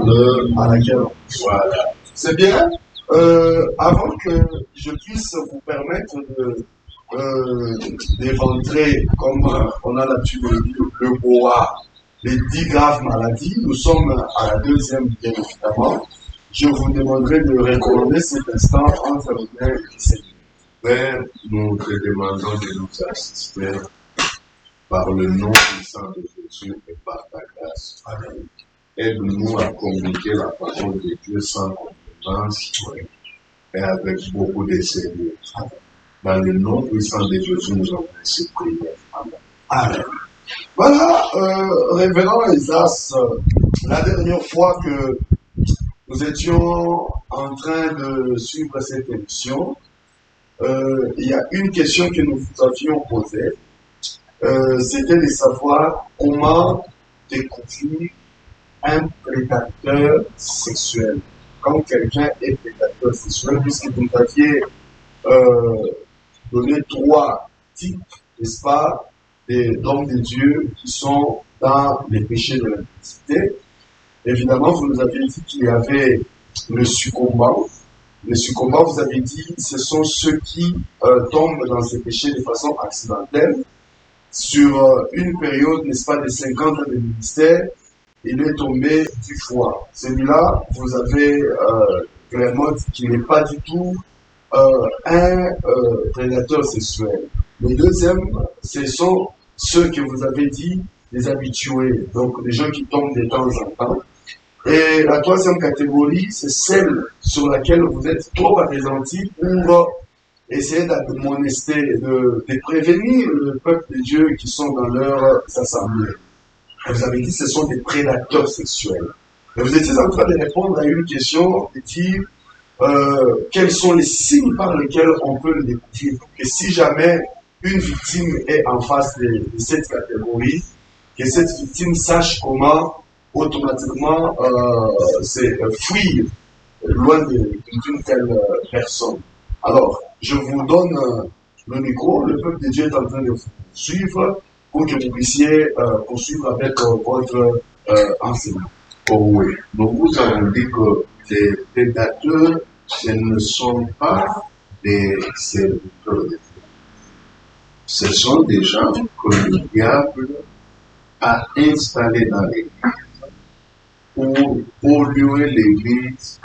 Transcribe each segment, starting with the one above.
l'heure à laquelle on voilà. C'est bien. Avant que je puisse vous permettre d'éventrer, comme on a l'habitude de dire, le BOA, les 10 graves maladies, nous sommes à la deuxième, bien évidemment. Je vous demanderai de recorder cet instant entre les mains du Seigneur. Père, nous te demandons de nous assister par le nom puissant de Jésus et par ta grâce. Amen. Aide-nous à communiquer la parole de Dieu sans compétence et avec beaucoup de sérieux. Dans le nom puissant de Jésus, nous avons ainsi prié. Amen. Amen. Voilà, révérend Esas, la dernière fois que nous étions en train de suivre cette émission, il y a une question que nous vous avions posée, c'était de savoir comment découvrir un prédateur sexuel. Quand quelqu'un est prédateur sexuel, puisque vous nous aviez donné 3 types, n'est-ce pas, d'hommes de Dieu qui sont dans les péchés de l'impudicité. Évidemment, vous nous avez dit qu'il y avait le succombant. Les succombants, vous avez dit, ce sont ceux qui tombent dans ces péchés de façon accidentelle. Sur une période, n'est-ce pas, de 50 ans de ministère, il est tombé du foie. Celui-là, vous avez vraiment dit qu'il n'est pas du tout un prédateur sexuel. Le deuxième, ce sont ceux que vous avez dit, les habitués, donc les gens qui tombent de temps en temps. Et la troisième catégorie, c'est celle sur laquelle vous êtes trop appesantis pour essayer d'admonester, de prévenir le peuple de Dieu qui sont dans leurs assemblées. Et vous avez dit que ce sont des prédateurs sexuels. Et vous étiez en train de répondre à une question, de dire quels sont les signes par lesquels on peut le découvrir. Et si jamais une victime est en face de cette catégorie, que cette victime sache comment automatiquement fuir loin d'une telle personne. Alors, je vous donne le micro, le peuple de Dieu est en train de vous suivre pour que vous puissiez poursuivre avec votre enseignement. Oh oui, nous vous avons dit que les prédateurs, ce ne sont pas des serviteurs de Dieu. Ce sont des gens que le diable a installés dans l'église pour polluer l'église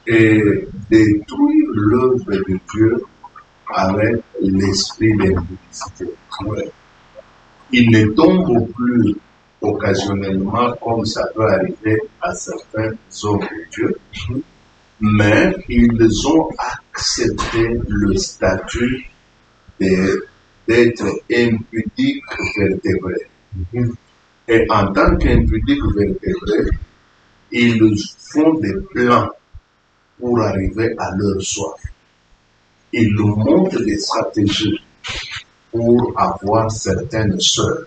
et détruire l'œuvre de Dieu avec l'esprit d'impudicité. Il ne tombe plus occasionnellement comme ça peut arriver à certains hommes de Dieu, mais ils ont accepté le statut d'être impudiques vertébrés. Et en tant qu'impudiques vertébrés, ils font des plans pour arriver à leur soif. Ils nous montrent des stratégies pour avoir certaines sœurs.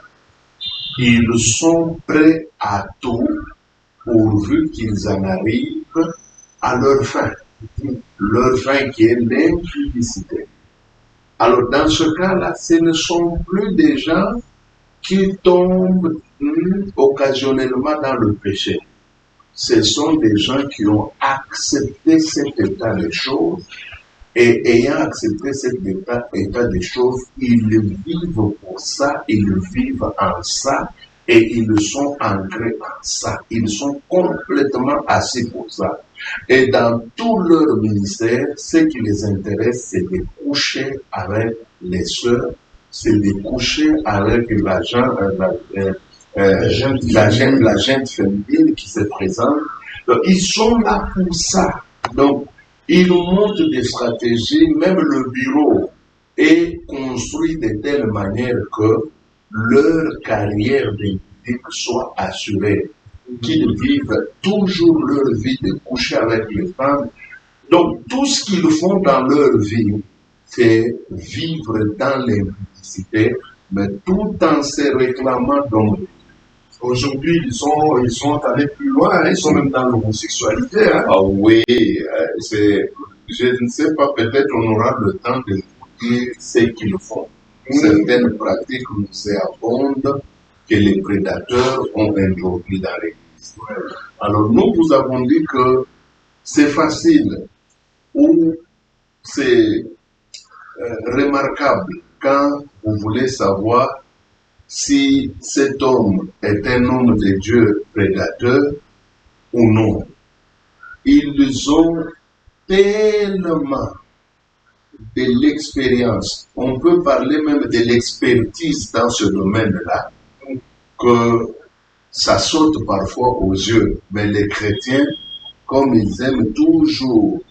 Ils sont prêts à tout pourvu qu'ils en arrivent à leur fin qui est l'impudicité. Alors dans ce cas-là, ce ne sont plus des gens qui tombent occasionnellement dans le péché. Ce sont des gens qui ont accepté cet état de choses et ayant accepté cet état de choses, ils vivent pour ça, ils vivent en ça et ils sont ancrés en ça. Ils sont complètement assis pour ça. Et dans tout leur ministère, ce qui les intéresse, c'est de coucher avec les sœurs, c'est de coucher avec la gente féminine qui se présente. Donc, ils sont là pour ça. Donc, ils nous montrent des stratégies, même le bureau est construit de telle manière que leur carrière d'éthique soit assurée, qu'ils vivent toujours leur vie de coucher avec les femmes. Donc, tout ce qu'ils font dans leur vie, c'est vivre dans l'impudicité, mais tout en se réclamant donc. Aujourd'hui, ils sont allés plus loin, hein, ils sont même dans l'homosexualité. Hein. Ah oui, je ne sais pas, peut-être on aura le temps de dire ce qu'ils font. Certaines pratiques nous abondent que les prédateurs ont introduit dans l'église. l'Église. Alors nous vous avons dit que c'est facile ou c'est remarquable quand vous voulez savoir si cet homme est un homme de Dieu prédateur ou non. Ils ont tellement de l'expérience, on peut parler même de l'expertise dans ce domaine-là, que ça saute parfois aux yeux. Mais les chrétiens, comme ils aiment toujours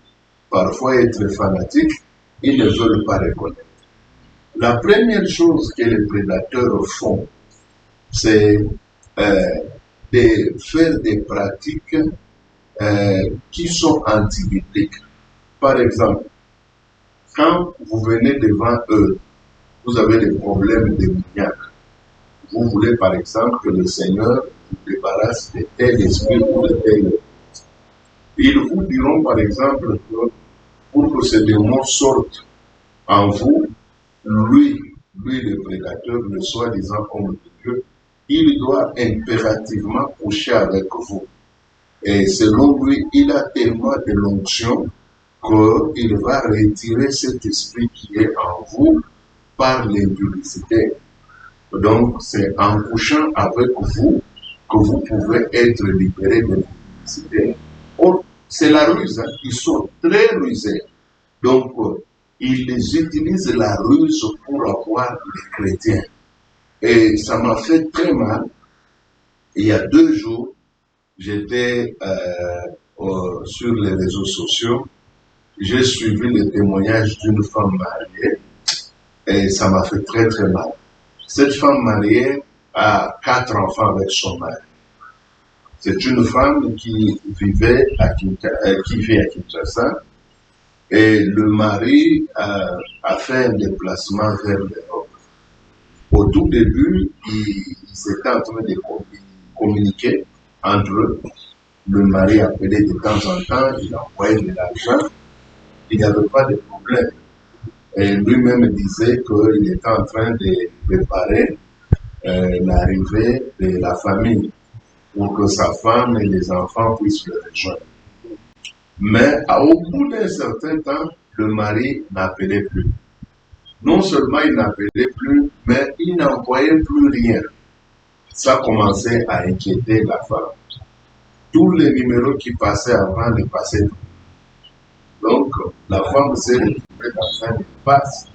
parfois être fanatiques, ils ne veulent pas reconnaître. La première chose que les prédateurs font, c'est de faire des pratiques qui sont antibibliques. Par exemple, quand vous venez devant eux, vous avez des problèmes de maniaque. Vous voulez par exemple que le Seigneur vous débarrasse de tel esprit ou de tel. Ils vous diront par exemple que pour que ce démon sorte en vous, lui le prédateur, le soi-disant homme de Dieu, il doit impérativement coucher avec vous. Et selon lui, il a tellement de l'onction qu'il va retirer cet esprit qui est en vous par l'impudicité. Donc, c'est en couchant avec vous que vous pouvez être libéré de l'impudicité. Or, c'est la ruse, hein. Ils sont très rusés. Donc, ils utilisent la ruse pour avoir les chrétiens. Et ça m'a fait très mal. Il y a 2 jours, j'étais sur les réseaux sociaux. J'ai suivi le témoignage d'une femme mariée et ça m'a fait très très mal. Cette femme mariée a 4 enfants avec son mari. C'est une femme qui vit à Kinshasa et le mari a fait un déplacement vers l'Europe. Au tout début, ils étaient en train de communiquer entre eux. Le mari appelait de temps en temps, il envoyait de l'argent. Il n'y avait pas de problème. Et lui-même disait qu'il était en train de préparer l'arrivée de la famille pour que sa femme et les enfants puissent le rejoindre. Mais au bout d'un certain temps, le mari n'appelait plus. Non seulement il n'appelait plus, mais il n'envoyait plus rien. Ça commençait à inquiéter la femme. Tous les numéros qui passaient avant ne passaient plus. Donc, la femme s'est retrouvée dans un impasse.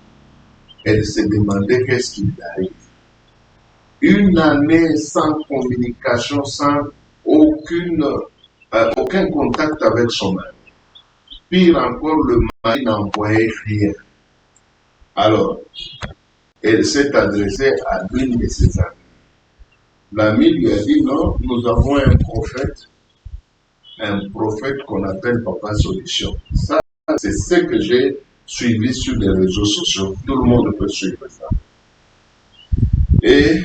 Elle se demandait qu'est-ce qui lui arrive. Une année sans communication, sans aucun contact avec son mari. Pire encore, le mari n'envoyait rien. Alors, elle s'est adressée à l'une de ses amies. L'ami lui a dit, non, nous avons un prophète qu'on appelle Papa Solution. Ça, c'est ce que j'ai suivi sur les réseaux sociaux. Tout le monde peut suivre ça. Et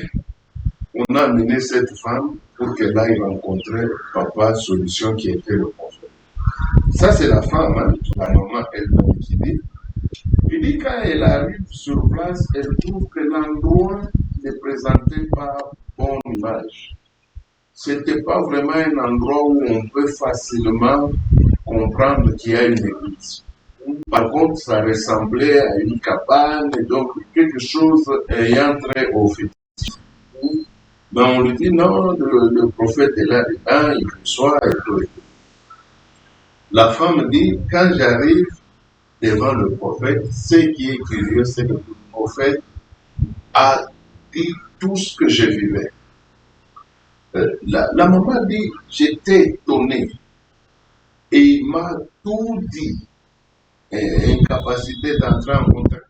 on a amené cette femme pour qu'elle aille rencontrer Papa Solution qui était le prophète. Ça, c'est la femme, hein, la maman elle-même qui dit. Il dit quand elle arrive sur place, elle trouve que l'endroit ne présentait pas bonne image. C'était pas vraiment un endroit où on peut facilement comprendre qu'il y a une église. Par contre, ça ressemblait à une cabane, et donc quelque chose ayant trait au fétiche. Mais on lui dit non, le prophète est là dedans, il reçoit et tout. La femme dit, quand j'arrive devant le prophète, ce qui est curieux, c'est que le prophète a dit tout ce que je vivais. La maman dit, j'étais étonné. Et il m'a tout dit. Incapacité d'entrer en contact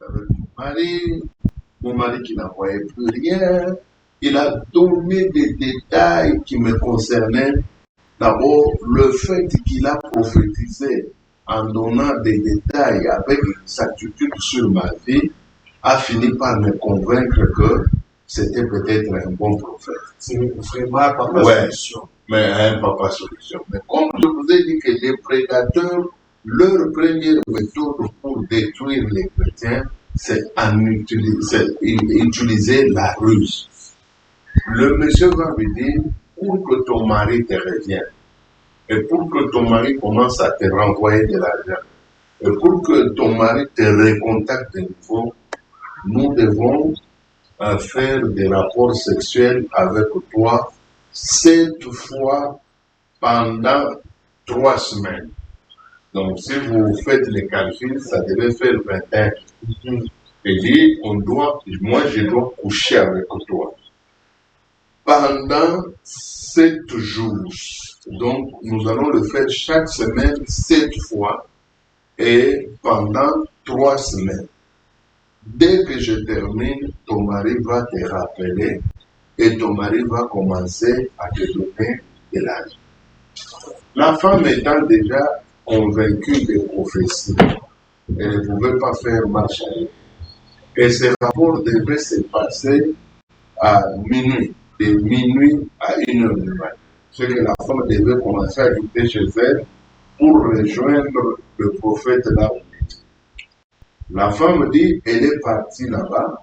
avec mon mari qui n'envoyait plus rien. Il a donné des détails qui me concernaient. D'abord, le fait qu'il a prophétisé en donnant des détails avec exactitude sur ma vie a fini par me convaincre que c'était peut-être un bon prophète. C'est vraiment un papa solution. Mais un papa solution. Mais comme je vous ai dit que les prédateurs, leur première méthode pour détruire les chrétiens, c'est utiliser la ruse. Le monsieur va lui dire, pour que ton mari te revienne, et pour que ton mari commence à te renvoyer de l'argent, et pour que ton mari te recontacte de nouveau, nous devons faire des rapports sexuels avec toi 7 fois pendant 3 semaines. Donc, si vous faites les calculs, ça devait faire 21. Et dit, moi je dois coucher avec toi pendant 7 jours. Donc, nous allons le faire chaque semaine 7 fois et pendant 3 semaines. Dès que je termine, ton mari va te rappeler et ton mari va commencer à te donner de l'argent. La femme étant déjà convaincue des prophéties, elle ne pouvait pas faire marche arrière. Et ce rapport devait se passer à minuit, de minuit à 1h du matin. Ce que la femme devait commencer à quitter chez elle pour rejoindre le prophète là où il était. La femme dit, elle est partie là-bas,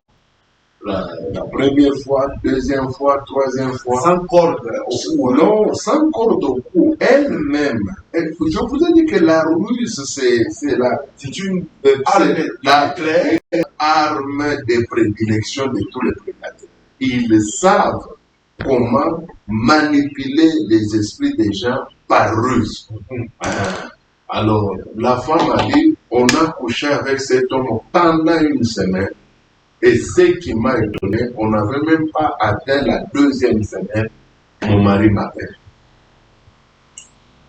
la première fois, deuxième fois, troisième fois. Sans corde au cou. Non, sans corde au cou. Elle-même. Je vous ai dit que la ruse, c'est une arme de prédilection de tous les prédateurs. Ils savent comment manipuler les esprits des gens par ruse. Alors, la femme a dit, on a couché avec cet homme pendant 1 semaine. Et ce qui m'a étonné, on n'avait même pas atteint la 2e semaine, mon mari m'appelle.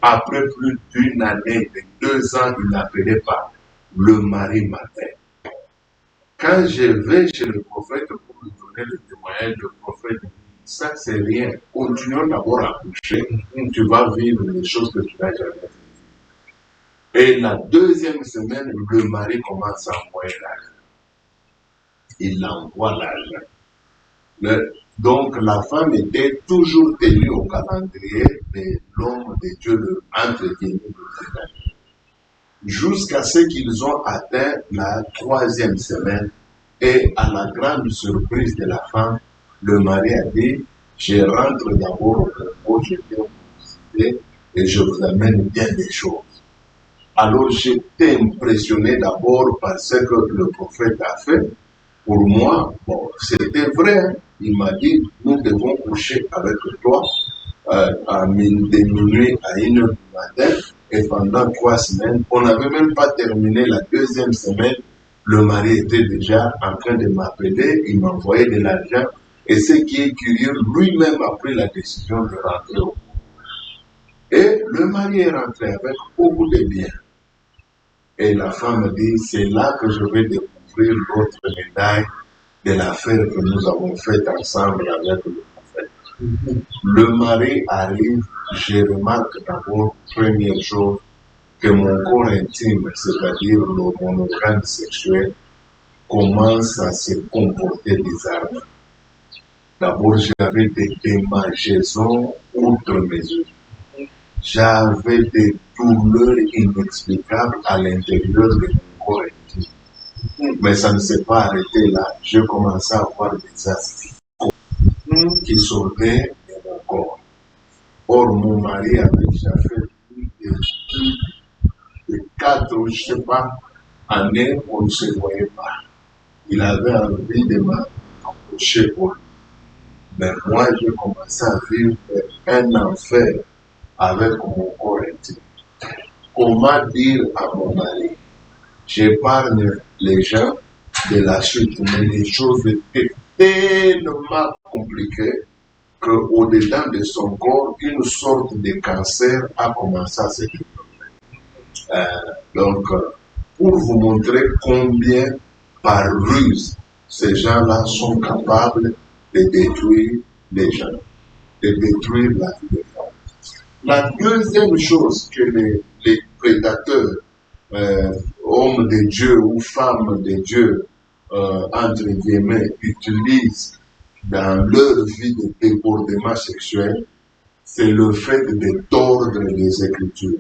Après plus d'1 année, de 2 ans, il n'appelait pas. Le mari m'appelle. Quand je vais chez le prophète pour lui donner le témoignage, le prophète dit, ça c'est rien, continuons d'abord à coucher, tu vas vivre les choses que tu n'as jamais vues. Et la 2e semaine, le mari commence à envoyer l'argent. Il envoie l'argent. Donc la femme était toujours tenue au calendrier de l'homme de Dieu, entre guillemets, jusqu'à ce qu'ils ont atteint la 3e semaine. Et à la grande surprise de la femme, le mari a dit, je rentre d'abord au Congo, je viens vous visiter et je vous amène bien des choses. Alors j'étais impressionné d'abord par ce que le prophète a fait. Pour moi, bon, c'était vrai. Il m'a dit, nous devons coucher avec toi de minuit à 1h du matin et pendant 3 semaines. On n'avait même pas terminé la 2e semaine. Le mari était déjà en train de m'appeler, il m'envoyait de l'argent. Et ce qui est curieux, lui-même a pris la décision de rentrer au cours. Et le mari est rentré avec beaucoup de biens. Et la femme dit, c'est là que je vais découvrir l'autre médaille de l'affaire que nous avons faite ensemble avec le prophète. Le mari arrive, je remarque d'abord, première chose, que mon corps intime, c'est-à-dire mon organe sexuel, commence à se comporter bizarrement. D'abord, j'avais des démangeaisons outre mesure. J'avais des douleurs inexplicables à l'intérieur de mon corps intime. Mais ça ne s'est pas arrêté là. J'ai commencé à avoir des astiques qui sortaient de mon corps. Or, mon mari avait déjà fait plus de 4 ou je ne sais pas années, on ne se voyait pas. Il avait envie de m'approcher pour lui. Mais moi, j'ai commencé à vivre un enfer avec mon corps intime. Comment dire à mon mari, j'épargne les gens de la suite, mais les choses étaient tellement compliquées qu'au-dedans de son corps, une sorte de cancer a commencé à se développer. Donc, pour vous montrer combien, par ruse, ces gens-là sont capables de détruire les gens, de détruire la vie des femmes. La deuxième chose que les prédateurs, hommes de Dieu ou femmes de Dieu, entre guillemets, utilisent dans leur vie de débordement sexuel, c'est le fait de tordre les Écritures.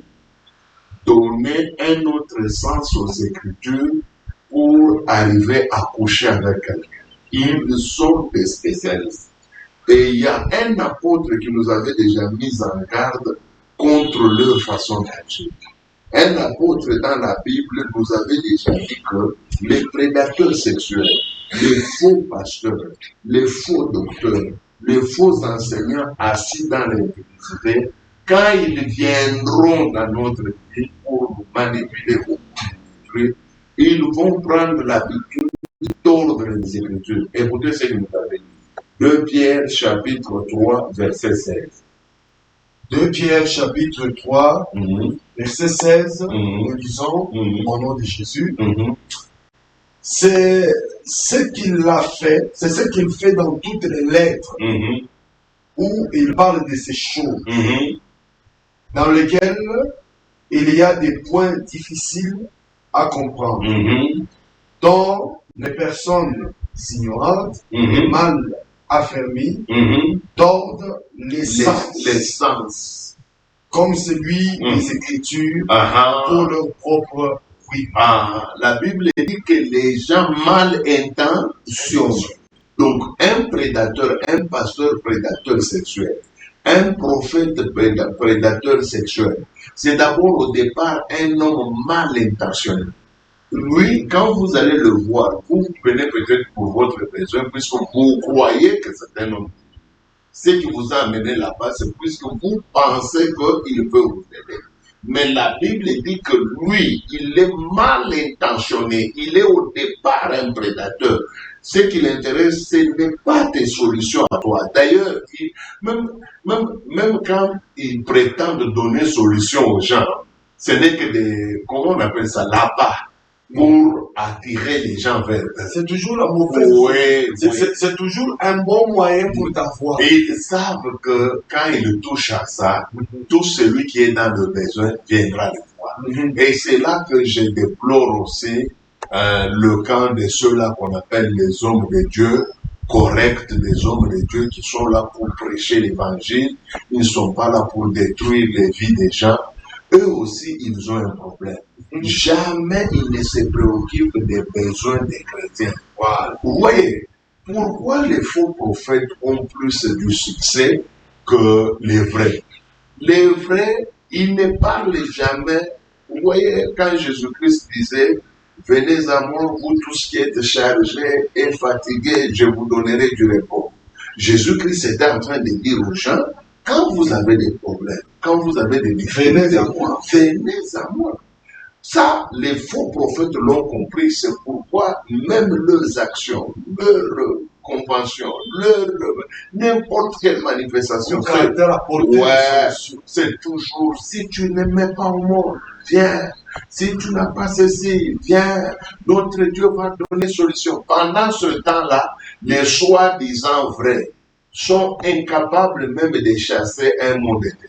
Donner un autre sens aux Écritures pour arriver à coucher avec quelqu'un. Ils sont des spécialistes. Et il y a un apôtre qui nous avait déjà mis en garde contre leur façon d'agir. Un apôtre dans la Bible nous avait déjà dit que les prédateurs sexuels, les faux pasteurs, les faux docteurs, les faux enseignants assis dans l'université, quand ils viendront dans notre vie pour nous manipuler ou nous détruire, ils vont prendre l'habitude de tordre les Écritures. Écoutez ce que nous avait dit. 2 Pierre chapitre 3, verset 16. 2 Pierre chapitre 3, verset 16, nous lisons au nom de Jésus. C'est ce qu'il a fait, c'est ce qu'il fait dans toutes les lettres où il parle de ces choses dans lesquelles il y a des points difficiles à comprendre, dont les personnes ignorantes et mal affermies tordent les sens, comme celui des Écritures pour leur propre oui. La Bible dit que les gens mal intentionnés, donc un prédateur, un pasteur prédateur sexuel, un prophète prédateur sexuel, c'est d'abord au départ un homme mal intentionné. Lui, quand vous allez le voir, vous venez peut-être pour votre besoin, puisque vous croyez que c'est un homme. Ce qui vous a amené là-bas, c'est puisque vous pensez qu'il peut vous aider. Mais la Bible dit que lui, il est mal intentionné. Il est au départ un prédateur. Ce qui l'intéresse, ce n'est pas tes solutions à toi. D'ailleurs, même quand il prétend donner solution aux gens, ce n'est que des, comment on appelle ça, là-bas, pour attirer les gens vers eux. C'est toujours la mauvaise. C'est toujours un bon moyen pour t'avoir. Et ils savent que quand ils touchent à ça, tout celui qui est dans le besoin viendra le voir. Et c'est là que je déplore aussi le camp de ceux-là qu'on appelle les hommes de Dieu, corrects, des hommes de Dieu qui sont là pour prêcher l'évangile. Ils ne sont pas là pour détruire les vies des gens. Eux aussi, ils ont un problème. Jamais ils ne se préoccupent des besoins des chrétiens. Voilà. Vous voyez, pourquoi les faux prophètes ont plus du succès que les vrais? Les vrais, ils ne parlent jamais. Vous voyez, quand Jésus-Christ disait, venez à moi, vous tous qui êtes chargés et fatigués, je vous donnerai du repos. Jésus-Christ était en train de dire aux gens, quand vous avez des problèmes, quand vous avez des difficultés, venez à moi. Venez à moi. Ça, les faux prophètes l'ont compris, c'est pourquoi même leurs actions, leurs conventions, n'importe quelle manifestation, c'est toujours, si tu n'aimais pas au monde, viens. Si tu n'as pas ceci, viens. Notre Dieu va donner solution. Pendant ce temps-là, les soi-disant vrais sont incapables même de chasser un monde de Dieu.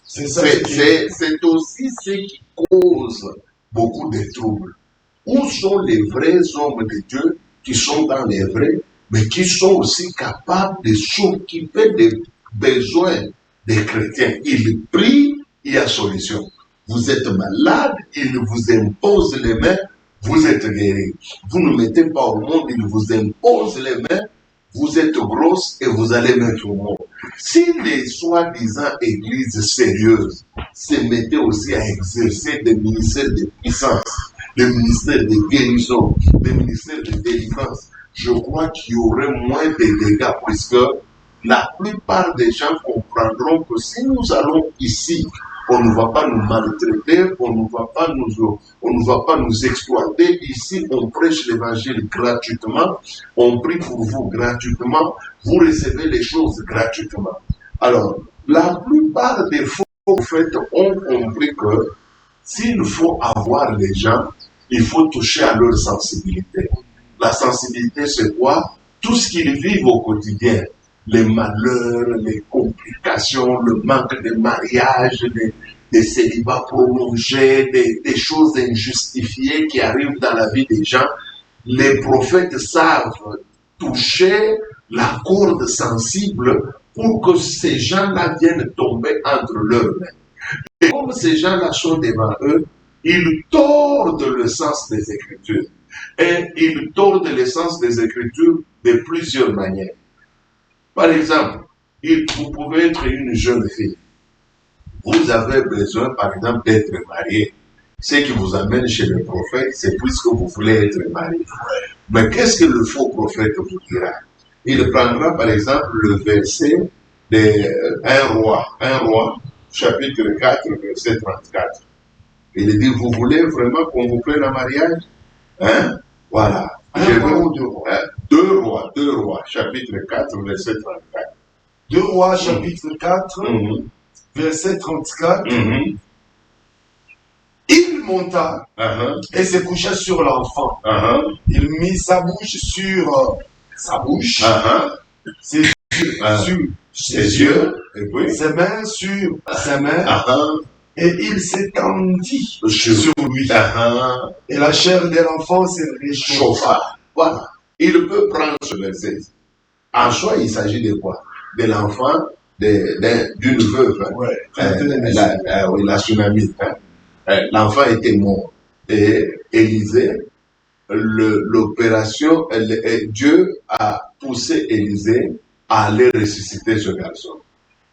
C'est aussi ce qui cause beaucoup de troubles. Où sont les vrais hommes de Dieu qui sont dans les vrais, mais qui sont aussi capables de s'occuper des besoins des chrétiens? Ils prient, il y a solution. Vous êtes malade, ils vous imposent les mains, vous êtes guéri. Vous ne mettez pas au monde, ils vous imposent les mains, vous êtes grosse et vous allez mettre au monde. Si les soi-disant églises sérieuses se mettaient aussi à exercer des ministères de puissance, des ministères de guérison, des ministères de délivrance, je crois qu'il y aurait moins de dégâts, puisque la plupart des gens comprendront que si nous allons ici, on ne va pas nous maltraiter, on ne va pas nous exploiter. Ici, on prêche l'évangile gratuitement, on prie pour vous gratuitement, vous recevez les choses gratuitement. Alors, la plupart des faux prophètes ont compris que s'il faut avoir les gens, il faut toucher à leur sensibilité. La sensibilité, c'est quoi? Tout ce qu'ils vivent au quotidien. Les malheurs, les complications, le manque de mariage, des célibats prolongés, des choses injustifiées qui arrivent dans la vie des gens. Les prophètes savent toucher la corde sensible pour que ces gens-là viennent tomber entre leurs mains. Et comme ces gens-là sont devant eux, ils tordent le sens des Écritures. Et ils tordent le sens des Écritures de plusieurs manières. Par exemple, vous pouvez être une jeune fille. Vous avez besoin, par exemple, d'être marié. Ce qui vous amène chez le prophète, c'est puisque vous voulez être marié. Mais qu'est-ce que le faux prophète vous dira? Il prendra, par exemple, le verset de 1 roi, chapitre 4, verset 34. Il dit, vous voulez vraiment qu'on vous prenne en mariage? Hein? Voilà. Deux rois, chapitre 4, verset 34. 2 Rois, chapitre 4, verset 34. Il monta et se coucha sur l'enfant. Il mit sa bouche sur sa bouche, ses yeux sur ses yeux, ses mains sur ses mains, et il s'étendit sur lui. Et la chair de l'enfant se réchauffa. Voilà. Il peut prendre ce verset. En soi, il s'agit de quoi? De l'enfant d'une veuve. La tsunami. L'enfant était mort. Et Élisée, l'opération, Dieu a poussé Élisée à aller ressusciter ce garçon.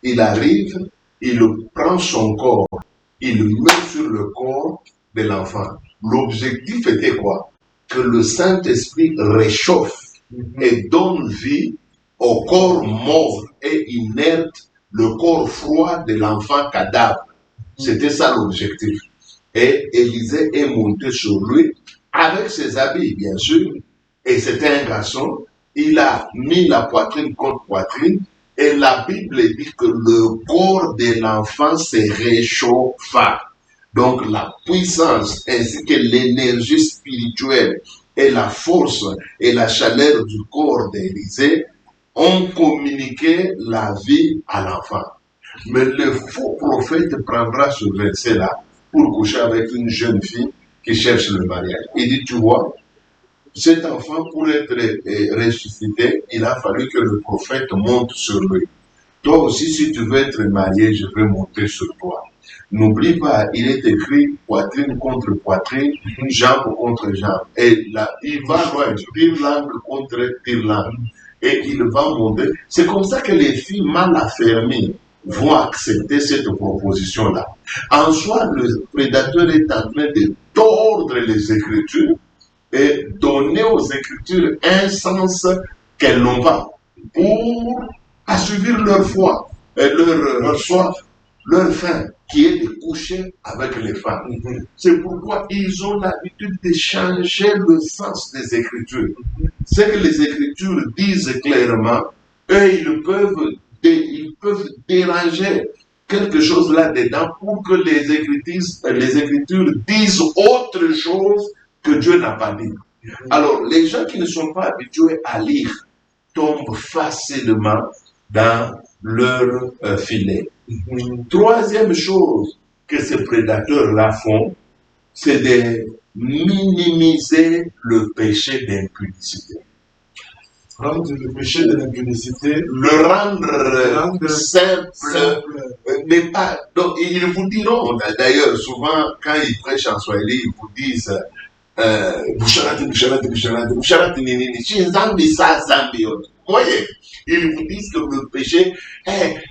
Il arrive, il prend son corps, il le met sur le corps de l'enfant. L'objectif était quoi? Que le Saint-Esprit réchauffe et donne vie au corps mort et inerte, le corps froid de l'enfant cadavre. C'était ça l'objectif. Et Élisée est monté sur lui avec ses habits, bien sûr. Et c'était un garçon. Il a mis la poitrine contre poitrine. Et la Bible dit que le corps de l'enfant se réchauffa. Donc la puissance ainsi que l'énergie spirituelle et la force et la chaleur du corps d'Élisée ont communiqué la vie à l'enfant. Mais le faux prophète prendra ce verset-là pour coucher avec une jeune fille qui cherche le mariage. Il dit, tu vois, cet enfant, pour être ressuscité, il a fallu que le prophète monte sur lui. Toi aussi, si tu veux être marié, je vais monter sur toi. N'oublie pas, il est écrit poitrine contre poitrine, jambe contre jambe. Et là, il va tire-langue contre tire-langue. Et il va monter. C'est comme ça que les filles mal affermies vont accepter cette proposition-là. En soi, le prédateur est en train de tordre les Écritures et donner aux Écritures un sens qu'elles n'ont pas pour assouvir leur foi, et leur soif, leur faim, qui est de coucher avec les femmes. C'est pourquoi ils ont l'habitude de changer le sens des Écritures. Ce que les Écritures disent clairement, eux, ils peuvent déranger quelque chose là-dedans pour que les Écritures disent autre chose que Dieu n'a pas dit. Alors, les gens qui ne sont pas habitués à lire tombent facilement dans leur filet. Troisième chose que ces prédateurs-là font, c'est de minimiser le péché d'impudicité. Rendre le péché de l'impudicité, le rendre simple. Mais pas. Donc, ils vous diront, d'ailleurs, souvent, quand ils prêchent en Swahili, ils vous disent Boucharati, nini, Zambi, ça, Zambi. Vous voyez, ils vous disent que le péché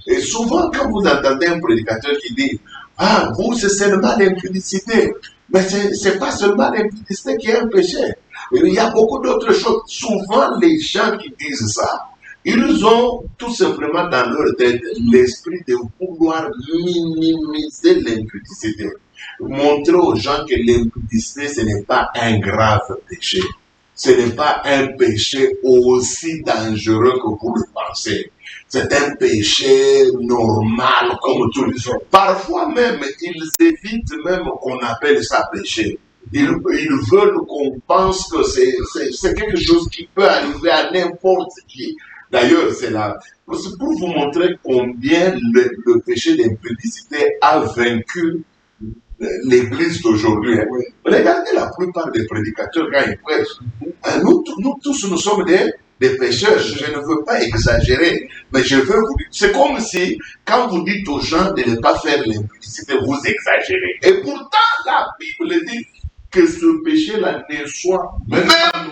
et souvent, quand vous entendez un prédicateur qui dit ah, vous, c'est seulement l'impudicité. Mais c'est pas seulement l'impudicité qui est un péché. Il y a beaucoup d'autres choses. Souvent, les gens qui disent ça, ils ont tout simplement dans leur tête l'esprit de vouloir minimiser l'impudicité. Montrer aux gens que l'impudicité, ce n'est pas un grave péché. Ce n'est pas un péché aussi dangereux que vous le pensez. C'est un péché normal comme tous les autres. Parfois même, ils évitent même qu'on appelle ça péché. Ils veulent qu'on pense que c'est quelque chose qui peut arriver à n'importe qui. D'ailleurs, c'est pour vous montrer combien le péché d'impudicité a vaincu l'Église d'aujourd'hui. Regardez la plupart des prédicateurs quand ils prêchent. Nous tous, nous sommes des pécheurs. Je ne veux pas exagérer, mais je veux vous dire. C'est comme si, quand vous dites aux gens de ne pas faire l'impudicité, vous exagérez. Et pourtant, la Bible dit que ce péché-là ne soit même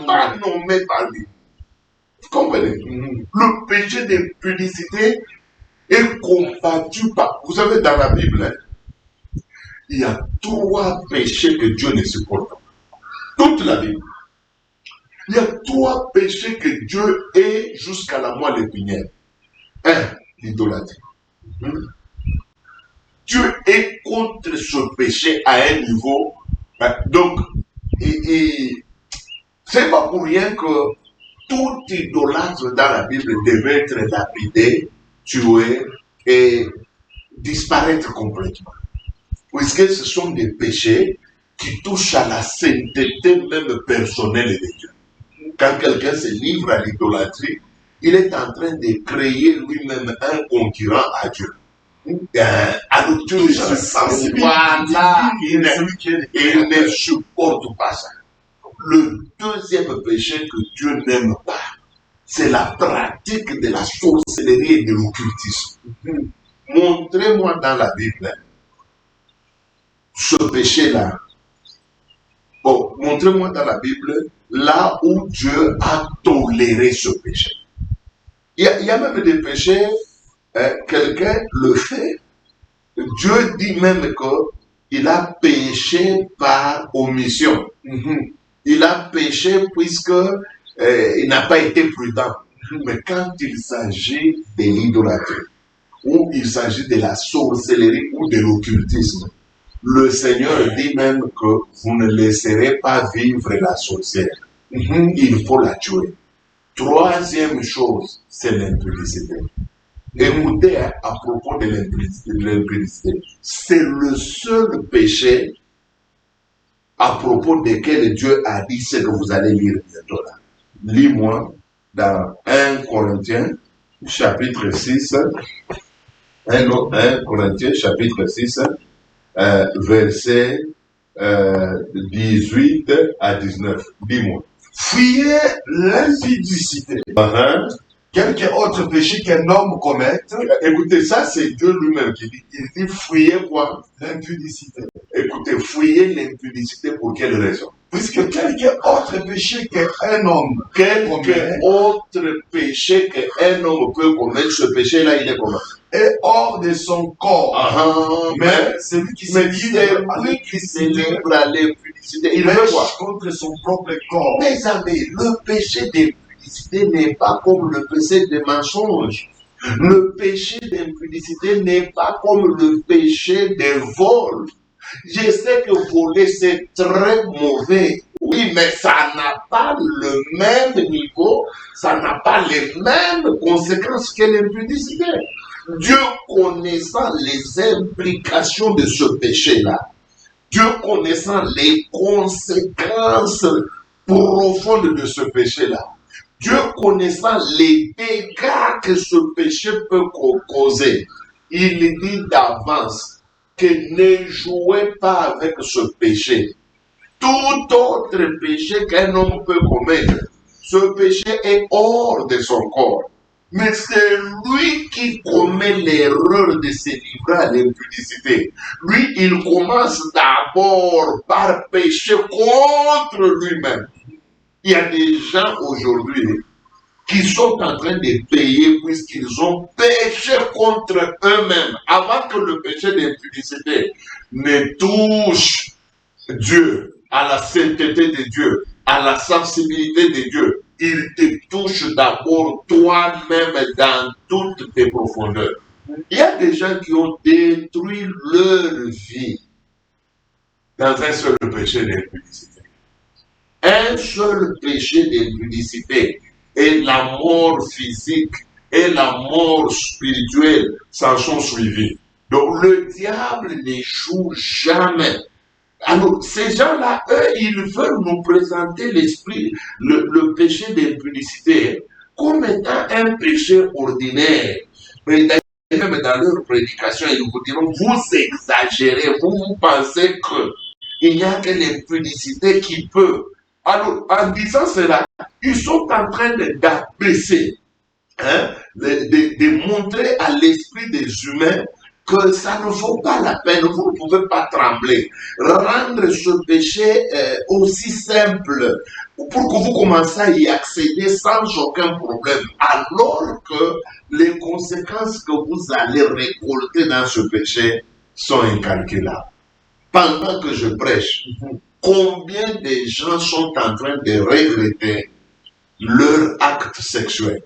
pas nommé par lui. Comprenez? Le péché d'impudicité est combattu par... Vous savez, dans la Bible, hein, il y a 3 péchés que Dieu ne supporte pas. Toute la Bible. Il y a 3 péchés que Dieu est jusqu'à la moelle épinière. 1, l'idolâtrie. Dieu est contre ce péché à un niveau. Donc, c'est pas pour rien que tout idolâtre dans la Bible devait être lapidé, tué et disparaître complètement. Puisque ce sont des péchés qui touchent à la sainteté même personnelle de Dieu. Quand quelqu'un se livre à l'idolâtrie, il est en train de créer lui-même un concurrent à Dieu. Alors Dieu voilà, il ne supporte pas ça. Le deuxième péché que Dieu n'aime pas, c'est la pratique de la sorcellerie et de l'occultisme. Montrez-moi dans la Bible ce péché-là. Bon, montrez-moi dans la Bible là où Dieu a toléré ce péché. Il y a même des péchés, quelqu'un le fait. Dieu dit même qu'il a péché par omission. Il a péché puisque il n'a pas été prudent. Mais quand il s'agit de l'idolâtrie, ou il s'agit de la sorcellerie ou de l'occultisme, le Seigneur dit même que vous ne laisserez pas vivre la sorcière. Il faut la tuer. Troisième chose, c'est l'impudicité. Écoutez à propos de l'impudicité. C'est le seul péché à propos desquels Dieu a dit ce que vous allez lire bientôt là. Lis-moi dans 1 Corinthiens chapitre 6. 1 Corinthiens chapitre 6, versets 18 à 19. Dis-moi. Fuyez l'impudicité. Quelque autre péché qu'un homme commette. Écoutez, ça c'est Dieu lui-même qui dit. Il dit fuyez quoi? L'impudicité. Écoutez, fuyez l'impudicité pour quelle raison? Puisque quelque autre péché qu'un homme Quelque autre péché qu'un homme peut commettre, ce péché-là, il est comment? est hors de son corps. Mais celui qui se livre à l'impudicité, il veut quoi? Contre son propre corps. Mes amis, le péché d'impudicité n'est pas comme le péché de mensonge. Le péché d'impudicité n'est pas comme le péché de vol. Je sais que voler, c'est très mauvais. Oui, mais ça n'a pas le même niveau, ça n'a pas les mêmes conséquences que l'impudicité. Dieu connaissant les implications de ce péché-là, Dieu connaissant les conséquences profondes de ce péché-là, Dieu connaissant les dégâts que ce péché peut causer, il dit d'avance que ne jouez pas avec ce péché. Tout autre péché qu'un homme peut commettre, ce péché est hors de son corps. Mais c'est lui qui commet l'erreur de se livrer à l'impudicité. Lui, il commence d'abord par pécher contre lui-même. Il y a des gens aujourd'hui qui sont en train de payer puisqu'ils ont péché contre eux-mêmes. Avant que le péché d'impudicité ne touche Dieu, à la sainteté de Dieu, à la sensibilité de Dieu, il te touche d'abord toi-même dans toutes tes profondeurs. Il y a des gens qui ont détruit leur vie dans un seul péché d'impudicité. Un seul péché d'impudicité et la mort physique et la mort spirituelle s'en sont suivis. Donc le diable ne joue jamais. Alors ces gens-là, eux, ils veulent nous présenter le péché d'impudicité comme étant un péché ordinaire. Mais même dans leur prédication, ils vous diront, vous exagérez, vous pensez qu'il n'y a que l'impudicité qui peut. Alors, en disant cela, ils sont en train d'abaisser, de montrer à l'esprit des humains que ça ne vaut pas la peine, vous ne pouvez pas trembler. Rendre ce péché aussi simple pour que vous commenciez à y accéder sans aucun problème, alors que les conséquences que vous allez récolter dans ce péché sont incalculables. Pendant que je prêche, combien de gens sont en train de regretter leur acte sexuel?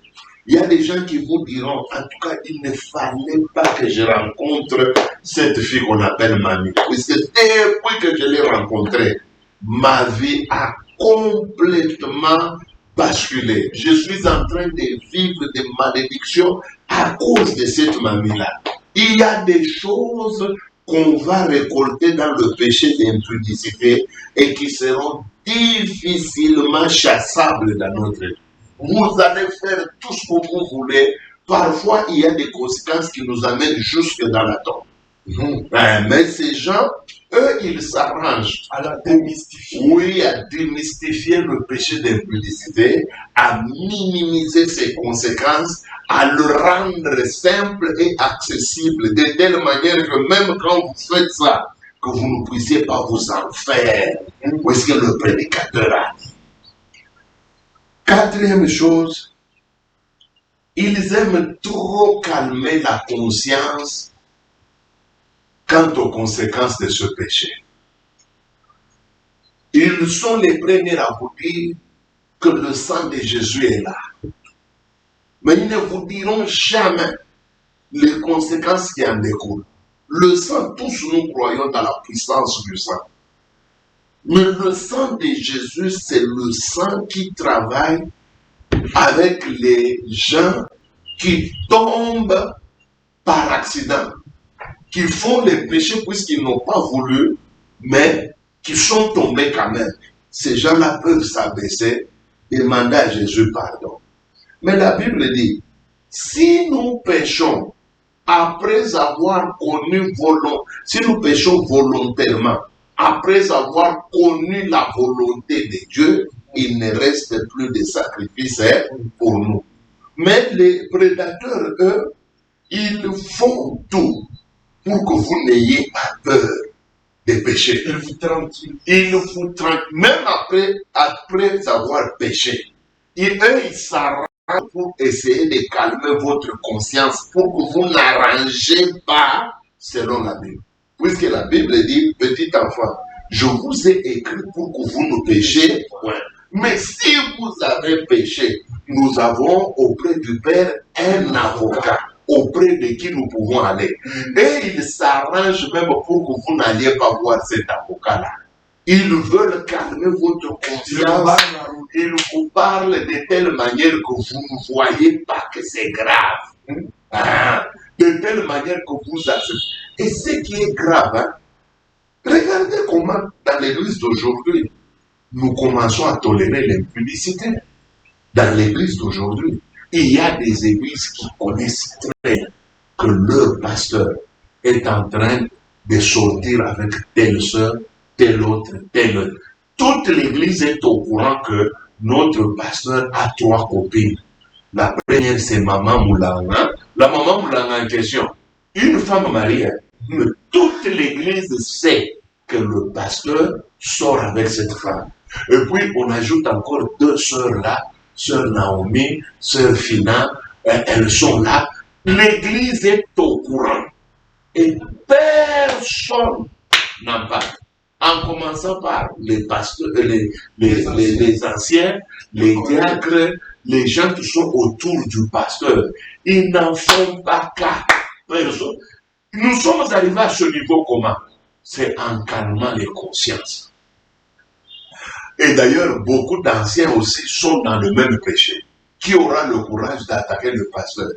Il y a des gens qui vous diront, en tout cas, il ne fallait pas que je rencontre cette fille qu'on appelle mamie. Puisque depuis que je l'ai rencontrée, ma vie a complètement basculé. Je suis en train de vivre des malédictions à cause de cette mamie-là. Il y a des choses qu'on va récolter dans le péché d'impudicité et qui seront difficilement chassables dans notre vie. Vous allez faire tout ce que vous voulez. Parfois, il y a des conséquences qui nous amènent jusque dans la tombe. Mais ces gens, eux, ils s'arrangent à la démystifier. Oui, à démystifier le péché d'impudicité, à minimiser ses conséquences, à le rendre simple et accessible, de telle manière que même quand vous faites ça, que vous ne puissiez pas vous en faire. Où est-ce que le prédicateur a dit? Quatrième chose, ils aiment trop calmer la conscience quant aux conséquences de ce péché. Ils sont les premiers à vous dire que le sang de Jésus est là. Mais ils ne vous diront jamais les conséquences qui en découlent. Le sang, tous nous croyons dans la puissance du sang. Mais le sang de Jésus, c'est le sang qui travaille avec les gens qui tombent par accident, qui font les péchés puisqu'ils n'ont pas voulu, mais qui sont tombés quand même. Ces gens-là peuvent s'abaisser, demander à Jésus pardon. Mais la Bible dit, si nous péchons après avoir connu si nous péchons volontairement, après avoir connu la volonté de Dieu, il ne reste plus de sacrifices pour nous. Mais les prédateurs, eux, ils font tout pour que vous n'ayez pas peur des péchés. Ils vous tranquillent. Ils vous tranquillent, même après avoir péché. Et eux, ils s'arrangent pour essayer de calmer votre conscience, pour que vous n'arrangez pas selon la Bible. Puisque la Bible dit, petit enfant, je vous ai écrit pour que vous ne péchiez point. Mais si vous avez péché, nous avons auprès du Père un avocat auprès de qui nous pouvons aller. Et il s'arrange même pour que vous n'alliez pas voir cet avocat-là. Ils veulent calmer votre conscience. Ils vous parlent de telle manière que vous ne voyez pas que c'est grave. De telle manière que vous acceptez. Et ce qui est grave, regardez comment dans l'église d'aujourd'hui, nous commençons à tolérer l'impudicité. Dans l'église d'aujourd'hui, il y a des églises qui connaissent très bien que leur pasteur est en train de sortir avec telle soeur, telle autre, telle autre. Toute l'église est au courant que notre pasteur a 3 copines. La première, c'est Maman Moulanga. La Maman Moulanga en question, une femme mariée. Mais toute l'église sait que le pasteur sort avec cette femme. Et puis, on ajoute encore 2 sœurs là, sœur Naomi, sœur Fina, elles sont là. L'église est au courant. Et personne n'en parle. En commençant par les pasteurs, les anciens, les diacres, les gens qui sont autour du pasteur. Ils n'en font pas cas. Personne. Nous sommes arrivés à ce niveau comment? C'est en calmant les consciences. Et d'ailleurs, beaucoup d'anciens aussi sont dans le même péché. Qui aura le courage d'attaquer le pasteur?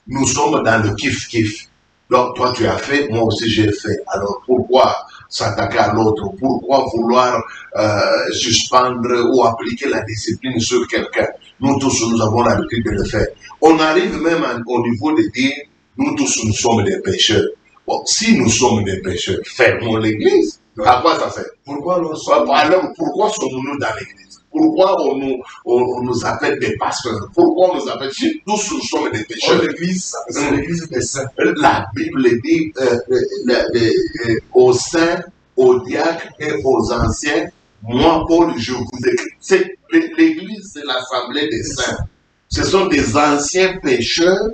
Nous sommes dans le kiff-kiff. Donc, toi, tu as fait, moi aussi, j'ai fait. Alors, pourquoi s'attaquer à l'autre? Pourquoi vouloir suspendre ou appliquer la discipline sur quelqu'un? Nous tous, nous avons l'habitude de le faire. On arrive même au niveau de dire, nous tous, nous sommes des pécheurs. Bon, si nous sommes des pécheurs, fermons l'église. À quoi ça sert? Pourquoi Alors, pourquoi sommes-nous dans l'église? Pourquoi on nous appelle des pasteurs? Pourquoi on nous appelle? Si tous nous sommes des pécheurs. L'église, c'est l'église des saints. La Bible dit aux saints, aux diacres et aux anciens, moi, Paul, je vous écris. L'église, c'est l'assemblée des saints. Ce sont des anciens pécheurs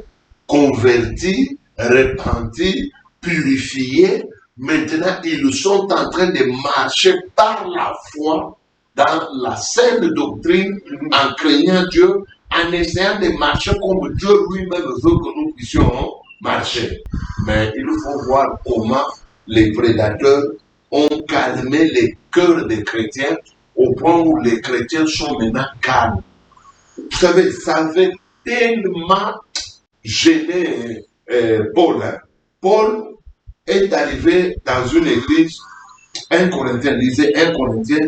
convertis, repentis, purifiés. Maintenant, ils sont en train de marcher par la foi dans la saine doctrine, en craignant Dieu, en essayant de marcher comme Dieu lui-même veut que nous puissions marcher. Mais il faut voir comment les prédateurs ont calmé les cœurs des chrétiens au point où les chrétiens sont maintenant calmes. Vous savez, ça avait tellement gêné Paul. Paul est arrivé dans une église, 1 Corinthiens, lisez 1 Corinthiens,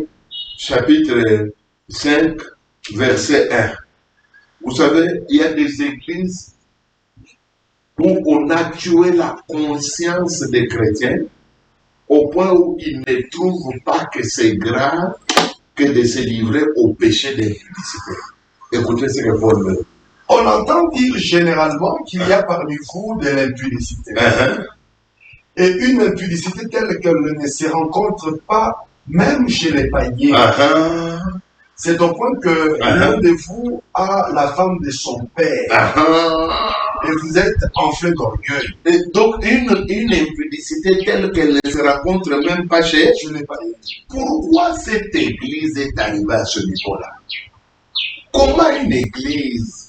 chapitre 5, verset 1. Vous savez, il y a des églises où on a tué la conscience des chrétiens au point où ils ne trouvent pas que c'est grave que de se livrer au péché d'impudicité. Écoutez ce que Paul dit. On entend dire généralement qu'il y a parmi vous de l'impudicité. Et une impudicité telle qu'elle ne se rencontre pas même chez les païens. C'est au point que l'un de vous a la femme de son père. Et vous êtes enflé d'orgueil. Et donc, une impudicité telle qu'elle ne se rencontre même pas chez les païens. Pourquoi cette église est arrivée à ce niveau-là? Comment une église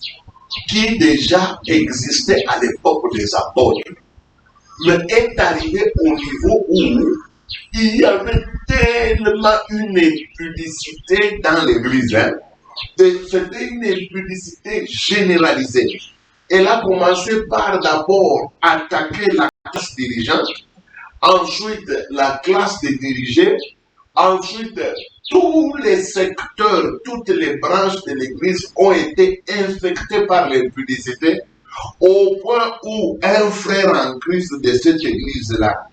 qui déjà existait à l'époque des apôtres, mais est arrivée au niveau où il y avait tellement une impudicité dans l'église. C'était une impudicité généralisée. Elle a commencé par d'abord attaquer la classe dirigeante, ensuite la classe des dirigés, ensuite tous les secteurs, toutes les branches de l'église ont été infectés par l'impudicité, au point où un frère en Christ de cette église-là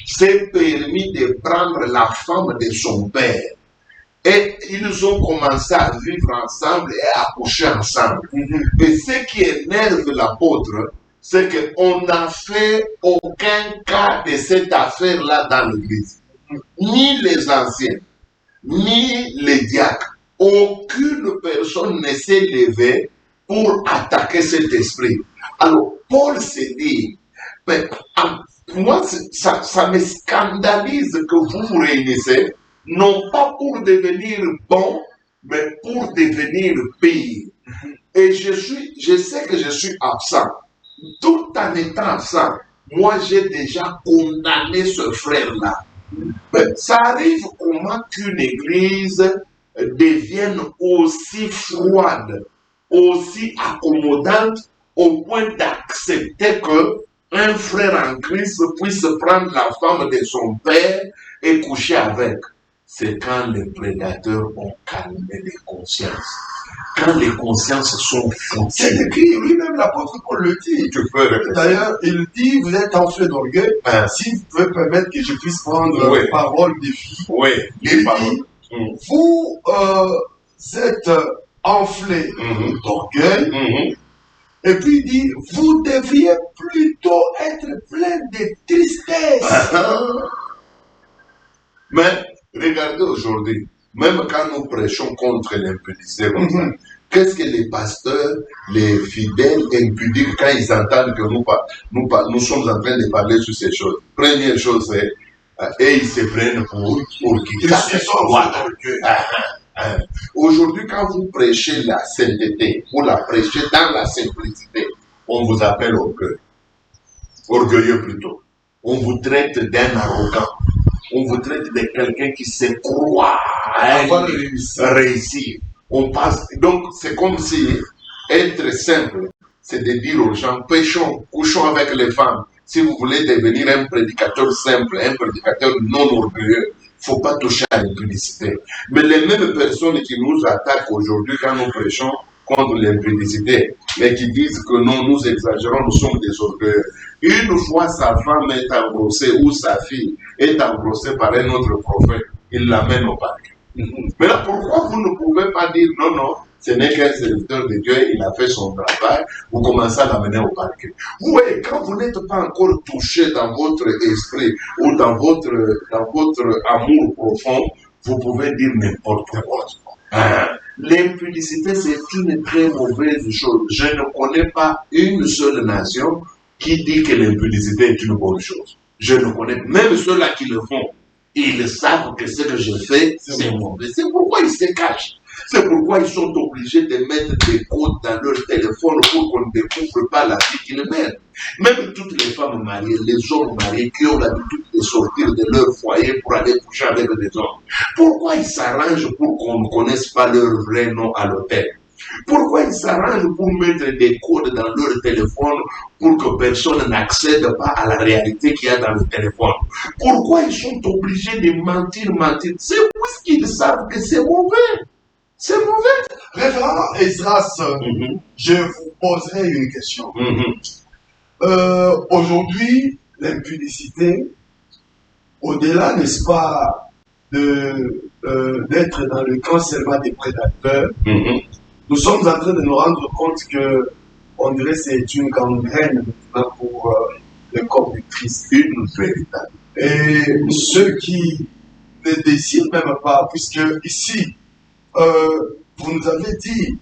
s'est permis de prendre la femme de son père. Et ils ont commencé à vivre ensemble et à coucher ensemble. Et ce qui énerve l'apôtre, c'est qu'on n'a fait aucun cas de cette affaire-là dans l'église. Ni les anciens, ni les diacres. Aucune personne ne s'est levée pour attaquer cet esprit. Alors, Paul s'est dit, mais moi, ça me scandalise que vous vous réunissez, non pas pour devenir bon, mais pour devenir pire. Et je sais que je suis absent. Tout en étant absent, moi j'ai déjà condamné ce frère-là. Mais ça arrive comment qu'une église devienne aussi froide, aussi accommodante, au point d'accepter que un frère en Christ puisse prendre la femme de son père et coucher avec. C'est quand les prédateurs ont calmé les consciences. Quand les consciences sont foutues. C'est écrit, lui-même l'apôtre Paul le dit. D'ailleurs, il dit, vous êtes enflé d'orgueil. Si vous pouvez permettre que je puisse prendre parole des filles. Il dit, vous êtes enflé d'orgueil. Et puis il dit, vous devriez plutôt être plein de tristesse. Mais regardez aujourd'hui, même quand nous prêchons contre l'impudicité, qu'est-ce que les pasteurs, les fidèles impudiques, quand ils entendent que nous sommes en train de parler sur ces choses, première chose, c'est et ils se prennent pour qui? Aujourd'hui, quand vous prêchez la sainteté, vous la prêchez dans la simplicité, on vous appelle orgueilleux plutôt. On vous traite d'un arrogant. On vous traite de quelqu'un qui se croit réussir. On passe. Donc, c'est comme si être simple, c'est de dire aux gens, péchons, couchons avec les femmes. Si vous voulez devenir un prédicateur simple, un prédicateur non orgueilleux, il ne faut pas toucher à l'impudicité. Mais les mêmes personnes qui nous attaquent aujourd'hui quand nous prêchons contre l'impudicité, mais qui disent que non, nous exagérons, nous sommes des orgueilleux. Une fois sa femme est engrossée ou sa fille est engrossée par un autre prophète, il l'amène au parc. Mais là, pourquoi vous ne pouvez pas dire non, non, ce n'est qu'un serviteur de Dieu, il a fait son travail, vous commencez à l'amener au parquet. Vous voyez, quand vous n'êtes pas encore touché dans votre esprit ou dans votre amour profond, vous pouvez dire n'importe quoi. L'impudicité, c'est une très mauvaise chose. Je ne connais pas une seule nation qui dit que l'impudicité est une bonne chose. Je ne connais même ceux-là qui le font. Ils savent que ce que je fais, c'est mauvais. C'est pourquoi ils se cachent. C'est pourquoi ils sont obligés de mettre des codes dans leur téléphone pour qu'on ne découvre pas la vie qu'ils mènent. Même toutes les femmes mariées, les hommes mariés qui ont l'habitude de sortir de leur foyer pour aller coucher avec des hommes. Pourquoi ils s'arrangent pour qu'on ne connaisse pas leur vrai nom à l'hôtel? Pourquoi ils s'arrangent pour mettre des codes dans leur téléphone pour que personne n'accède pas à la réalité qu'il y a dans le téléphone? Pourquoi ils sont obligés de mentir? C'est parce qu'ils savent que c'est mauvais. C'est mauvais. Révérend Esdras, je vous poserai une question. Aujourd'hui, l'impudicité, au-delà, n'est-ce pas, d'être dans le camp seulement des prédateurs, nous sommes en train de nous rendre compte que, on dirait que c'est une gangrène pour le corps du Christ. Une véritable. Et ceux qui ne désirent même pas, puisque ici, vous nous avez dit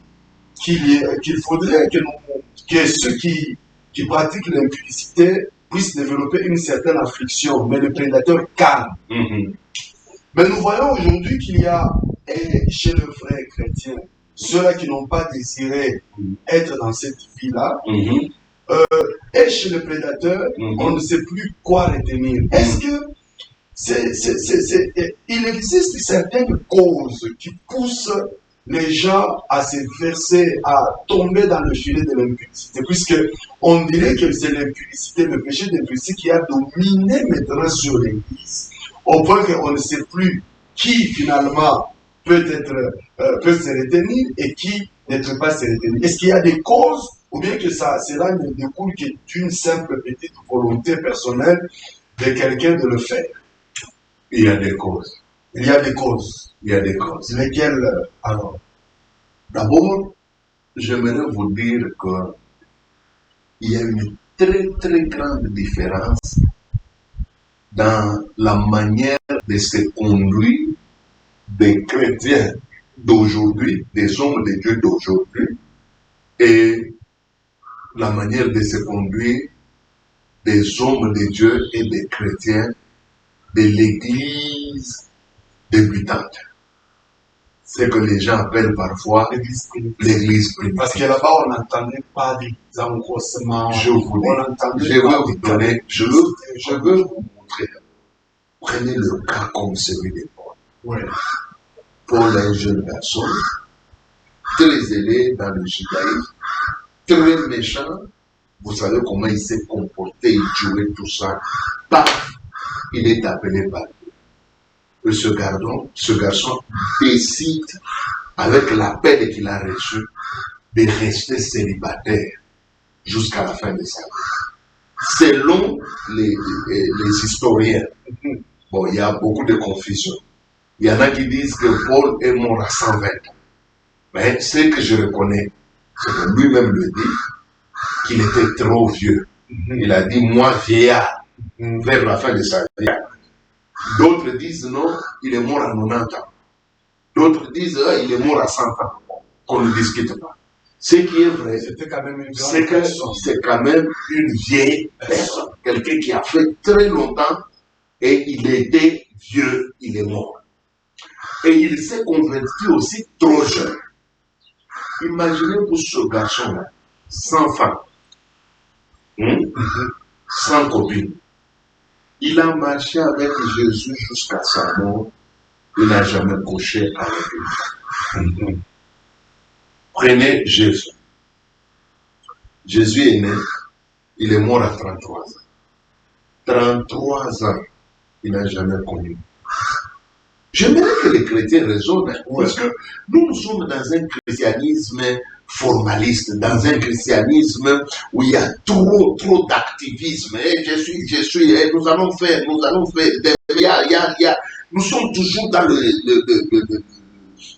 qu'il faudrait que ceux qui pratiquent l'impudicité puissent développer une certaine affliction, mais le prédateur calme. Mais nous voyons aujourd'hui qu'il y a, et chez le vrai chrétien, ceux-là qui n'ont pas désiré être dans cette vie-là, et chez le prédateur, on ne sait plus quoi retenir. Est-ce que il existe certaines causes qui poussent les gens à se verser, à tomber dans le filet de l'impudicité, puisque on dirait que c'est l'impudicité, le péché d'impudicité qui a dominé maintenant sur l'Église, au point qu'on ne sait plus qui finalement peut se retenir et qui ne peut pas se retenir. Est-ce qu'il y a des causes, ou bien que cela ne découle que d'une simple petite volonté personnelle de quelqu'un de le faire? Il y a des causes. Il y a des causes. Il y a des causes. Lesquelles, alors? D'abord, j'aimerais vous dire qu'il y a une très très grande différence dans la manière de se conduire des chrétiens d'aujourd'hui, des hommes de Dieu d'aujourd'hui, et la manière de se conduire des hommes de Dieu et des chrétiens de l'Église débutante. C'est que les gens appellent parfois l'Église primitive. Parce que là-bas, on n'entendait pas des engrossements. Je veux vous montrer. Prenez le cas comme celui de Paul. Ouais. Paul est un jeune garçon, très ailé dans le judaïsme, très méchant. Vous savez comment il s'est comporté, il jouait tout ça. Paf, il est appelé par Dieu. Et ce garçon décide, avec l'appel qu'il a reçu, de rester célibataire jusqu'à la fin de sa vie. Selon les historiens, bon, il y a beaucoup de confusion. Il y en a qui disent que Paul est mort à 120 ans. Mais ce que je reconnais, c'est que lui-même le dit, qu'il était trop vieux. Il a dit, moi vieillard, vers la fin de sa vie. D'autres disent non, il est mort à 90 ans. D'autres disent il est mort à 100 ans. Qu'on ne discute pas. Ce qui est vrai, c'est que c'est quand même une vieille personne. Quelqu'un qui a fait très longtemps et il était vieux, il est mort. Et il s'est converti aussi trop jeune. Imaginez pour ce garçon-là, sans femme, sans copine. Il a marché avec Jésus jusqu'à sa mort. Il n'a jamais couché avec lui. Prenez Jésus. Jésus est né. Il est mort à 33 ans. 33 ans. Il n'a jamais connu. J'aimerais que les chrétiens raisonnent, parce que nous sommes dans un christianisme formaliste, dans un christianisme où il y a trop d'activisme. Et je suis, et nous allons faire. Nous sommes toujours dans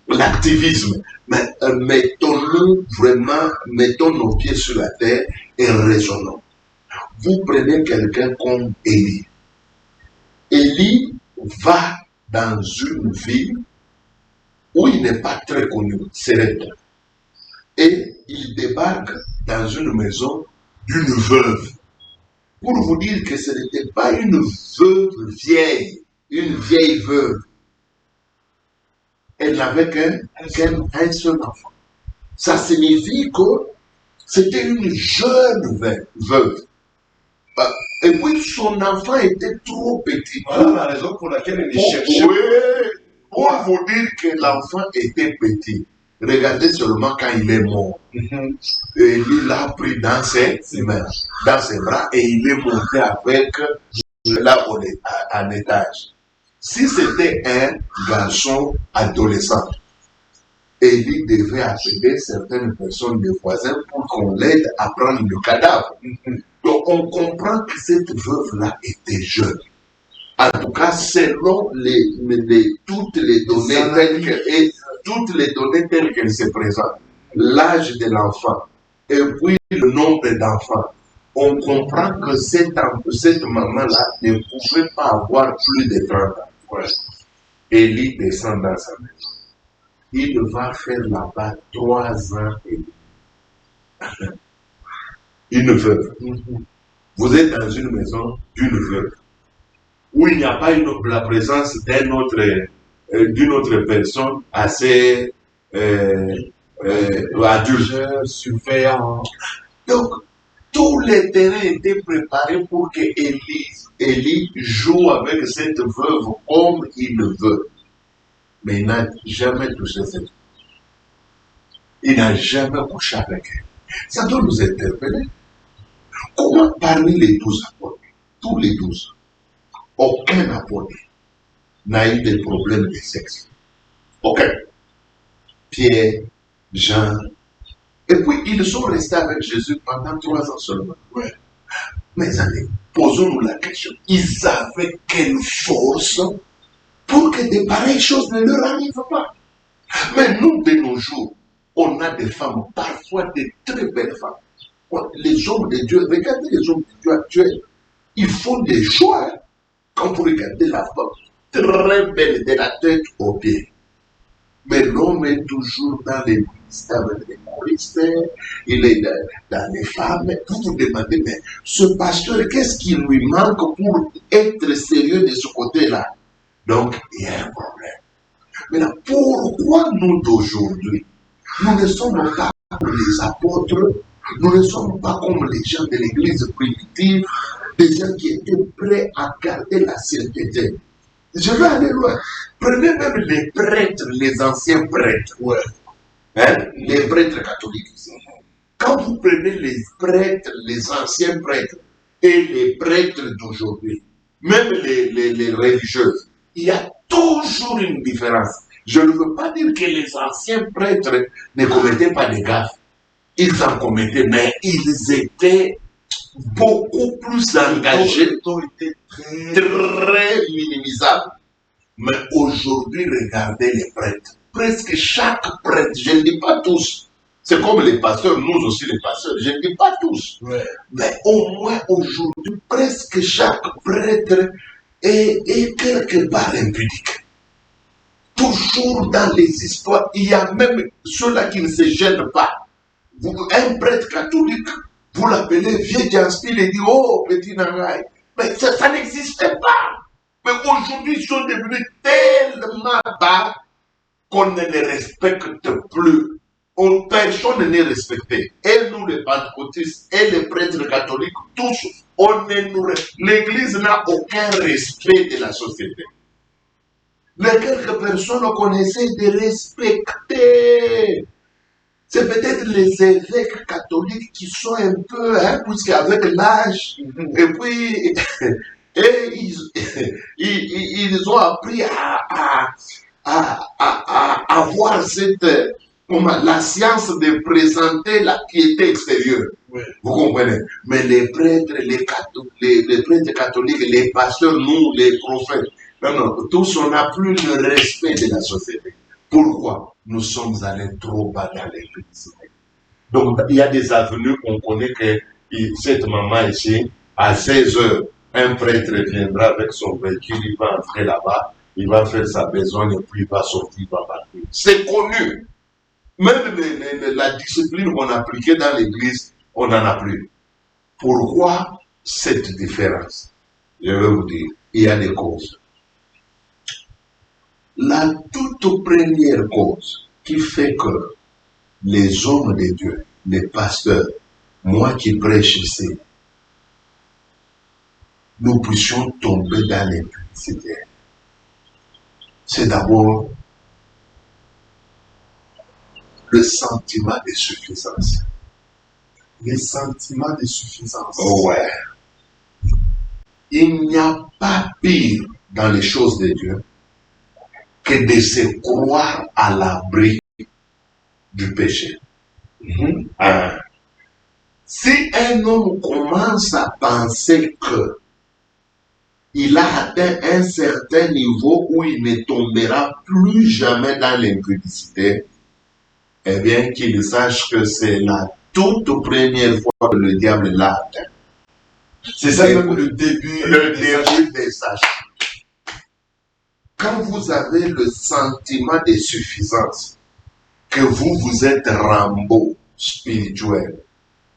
l'activisme. Mais mettons-nous vraiment, mettons nos pieds sur la terre et raisonnons. Vous prenez quelqu'un comme Élie. Élie va dans une ville où il n'est pas très connu, célèbre. Et il débarque dans une maison d'une veuve. Pour vous dire que ce n'était pas une veuve vieille, une vieille veuve. Elle n'avait qu'un seul enfant. Ça signifie que c'était une jeune veuve. Et puis son enfant était trop petit. Voilà la raison pour laquelle elle cherchait. Oui, pour vous dire que l'enfant était petit. Regardez seulement quand il est mort. Et il l'a pris dans ses mains, dans ses bras, et il est monté avec là en étage. Si c'était un garçon adolescent, Élie devait appeler certaines personnes, des voisins, pour qu'on l'aide à prendre le cadavre. Donc on comprend que cette veuve-là était jeune. En tout cas, selon toutes les données telles qu'elles se présentent, l'âge de l'enfant et puis le nombre d'enfants, on comprend que cette maman-là ne pouvait pas avoir plus de 30 ans. Ouais. Élie descend dans sa maison. Il va faire là-bas 3 ans et demi. Une veuve. Vous êtes dans une maison d'une veuve, où il n'y a pas la présence d'une autre personne assez adulte. Surveillant. Donc, tous les terrains étaient préparés pour que Élie joue avec cette veuve comme il le veut. Mais il n'a jamais touché cette veuve. Il n'a jamais couché avec elle. Ça doit nous interpeller. Comment parmi les 12 apôtres, tous les 12, aucun apôtre n'a eu de problème de sexe? Aucun. Pierre, Jean, et puis ils sont restés avec Jésus pendant 3 ans seulement. Ouais. Mes amis, posons-nous la question. Ils avaient quelle force pour que de pareilles choses ne leur arrivent pas? Mais nous, de nos jours, on a des femmes, parfois de très belles femmes. Les hommes de Dieu, regardez les hommes de Dieu actuels, ils font des choix. Quand vous regardez la femme, très belle de la tête aux pieds. Mais l'homme est toujours dans les ministères, les choristes, il est dans les femmes. Vous vous demandez, mais ce pasteur, qu'est-ce qui lui manque pour être sérieux de ce côté-là? Donc, il y a un problème. Maintenant, pourquoi nous d'aujourd'hui, nous ne sommes pas comme les apôtres, nous ne sommes pas comme les gens de l'église primitive, des gens qui étaient prêts à garder la sainteté? Je vais aller loin. Prenez même les prêtres, les anciens prêtres. Ouais. Hein? Les prêtres catholiques. Quand vous prenez les prêtres, les anciens prêtres et les prêtres d'aujourd'hui, même les religieuses, il y a toujours une différence. Je ne veux pas dire que les anciens prêtres ne commettaient pas de gaffes. Ils en commettaient, mais ils étaient beaucoup plus engagés, très minimisables. Mais aujourd'hui, regardez les prêtres. Presque chaque prêtre, je ne dis pas tous, c'est comme les pasteurs, nous aussi les pasteurs, je ne dis pas tous. Ouais. Mais au moins aujourd'hui, presque chaque prêtre est quelque part impudique. Toujours dans les histoires, il y a même ceux-là qui ne se gênent pas. Un prêtre catholique, vous l'appelez vieux Janspil et dit oh petit Nangaï. Mais ça n'existait pas. Mais aujourd'hui, ils sont devenus tellement bas qu'on ne les respecte plus. Personne n'est respecté. Et nous, les pentecôtistes et les prêtres catholiques, tous, l'Église n'a aucun respect de la société. Les quelques personnes qu'on essaie de respecter, c'est peut-être les évêques catholiques qui sont un peu, puisqu'avec l'âge, et puis, ils ont appris à avoir la science de présenter la piété extérieure. Oui. Vous comprenez? Mais les prêtres, les prêtres catholiques, les pasteurs, nous, les prophètes, Non, tous, on n'a plus le respect de la société. Pourquoi? Nous sommes allés trop bas dans l'impudicité. Donc, il y a des avenues qu'on connaît que cette maman ici, à 16 heures, un prêtre viendra avec son véhicule, il va entrer là-bas, il va faire sa besogne et puis il va sortir, il va partir. C'est connu. Même la discipline qu'on appliquait dans l'église, on n'en a plus. Pourquoi cette différence? Je vais vous dire, il y a des causes. La toute première cause qui fait que les hommes de Dieu, les pasteurs, moi qui prêche ici, nous puissions tomber dans l'impudicité, c'est d'abord le sentiment de suffisance. Les sentiments de suffisance. Ouais. Il n'y a pas pire dans les choses de Dieu que de se croire à l'abri du péché. Si un homme commence à penser que il a atteint un certain niveau où il ne tombera plus jamais dans l'impudicité, eh bien qu'il sache que c'est la toute première fois que le diable l'a atteint. C'est ça même le début des sages. Quand vous avez le sentiment de suffisance, que vous êtes Rambo spirituel,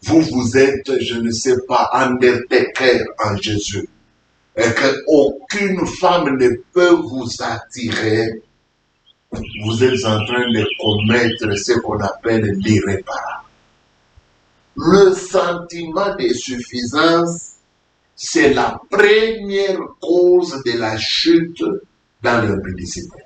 vous êtes, je ne sais pas, Undertaker en Jésus, et qu'aucune femme ne peut vous attirer, vous êtes en train de commettre ce qu'on appelle l'irréparable. Le sentiment de suffisance, c'est la première cause de la chute dans l'impudicité.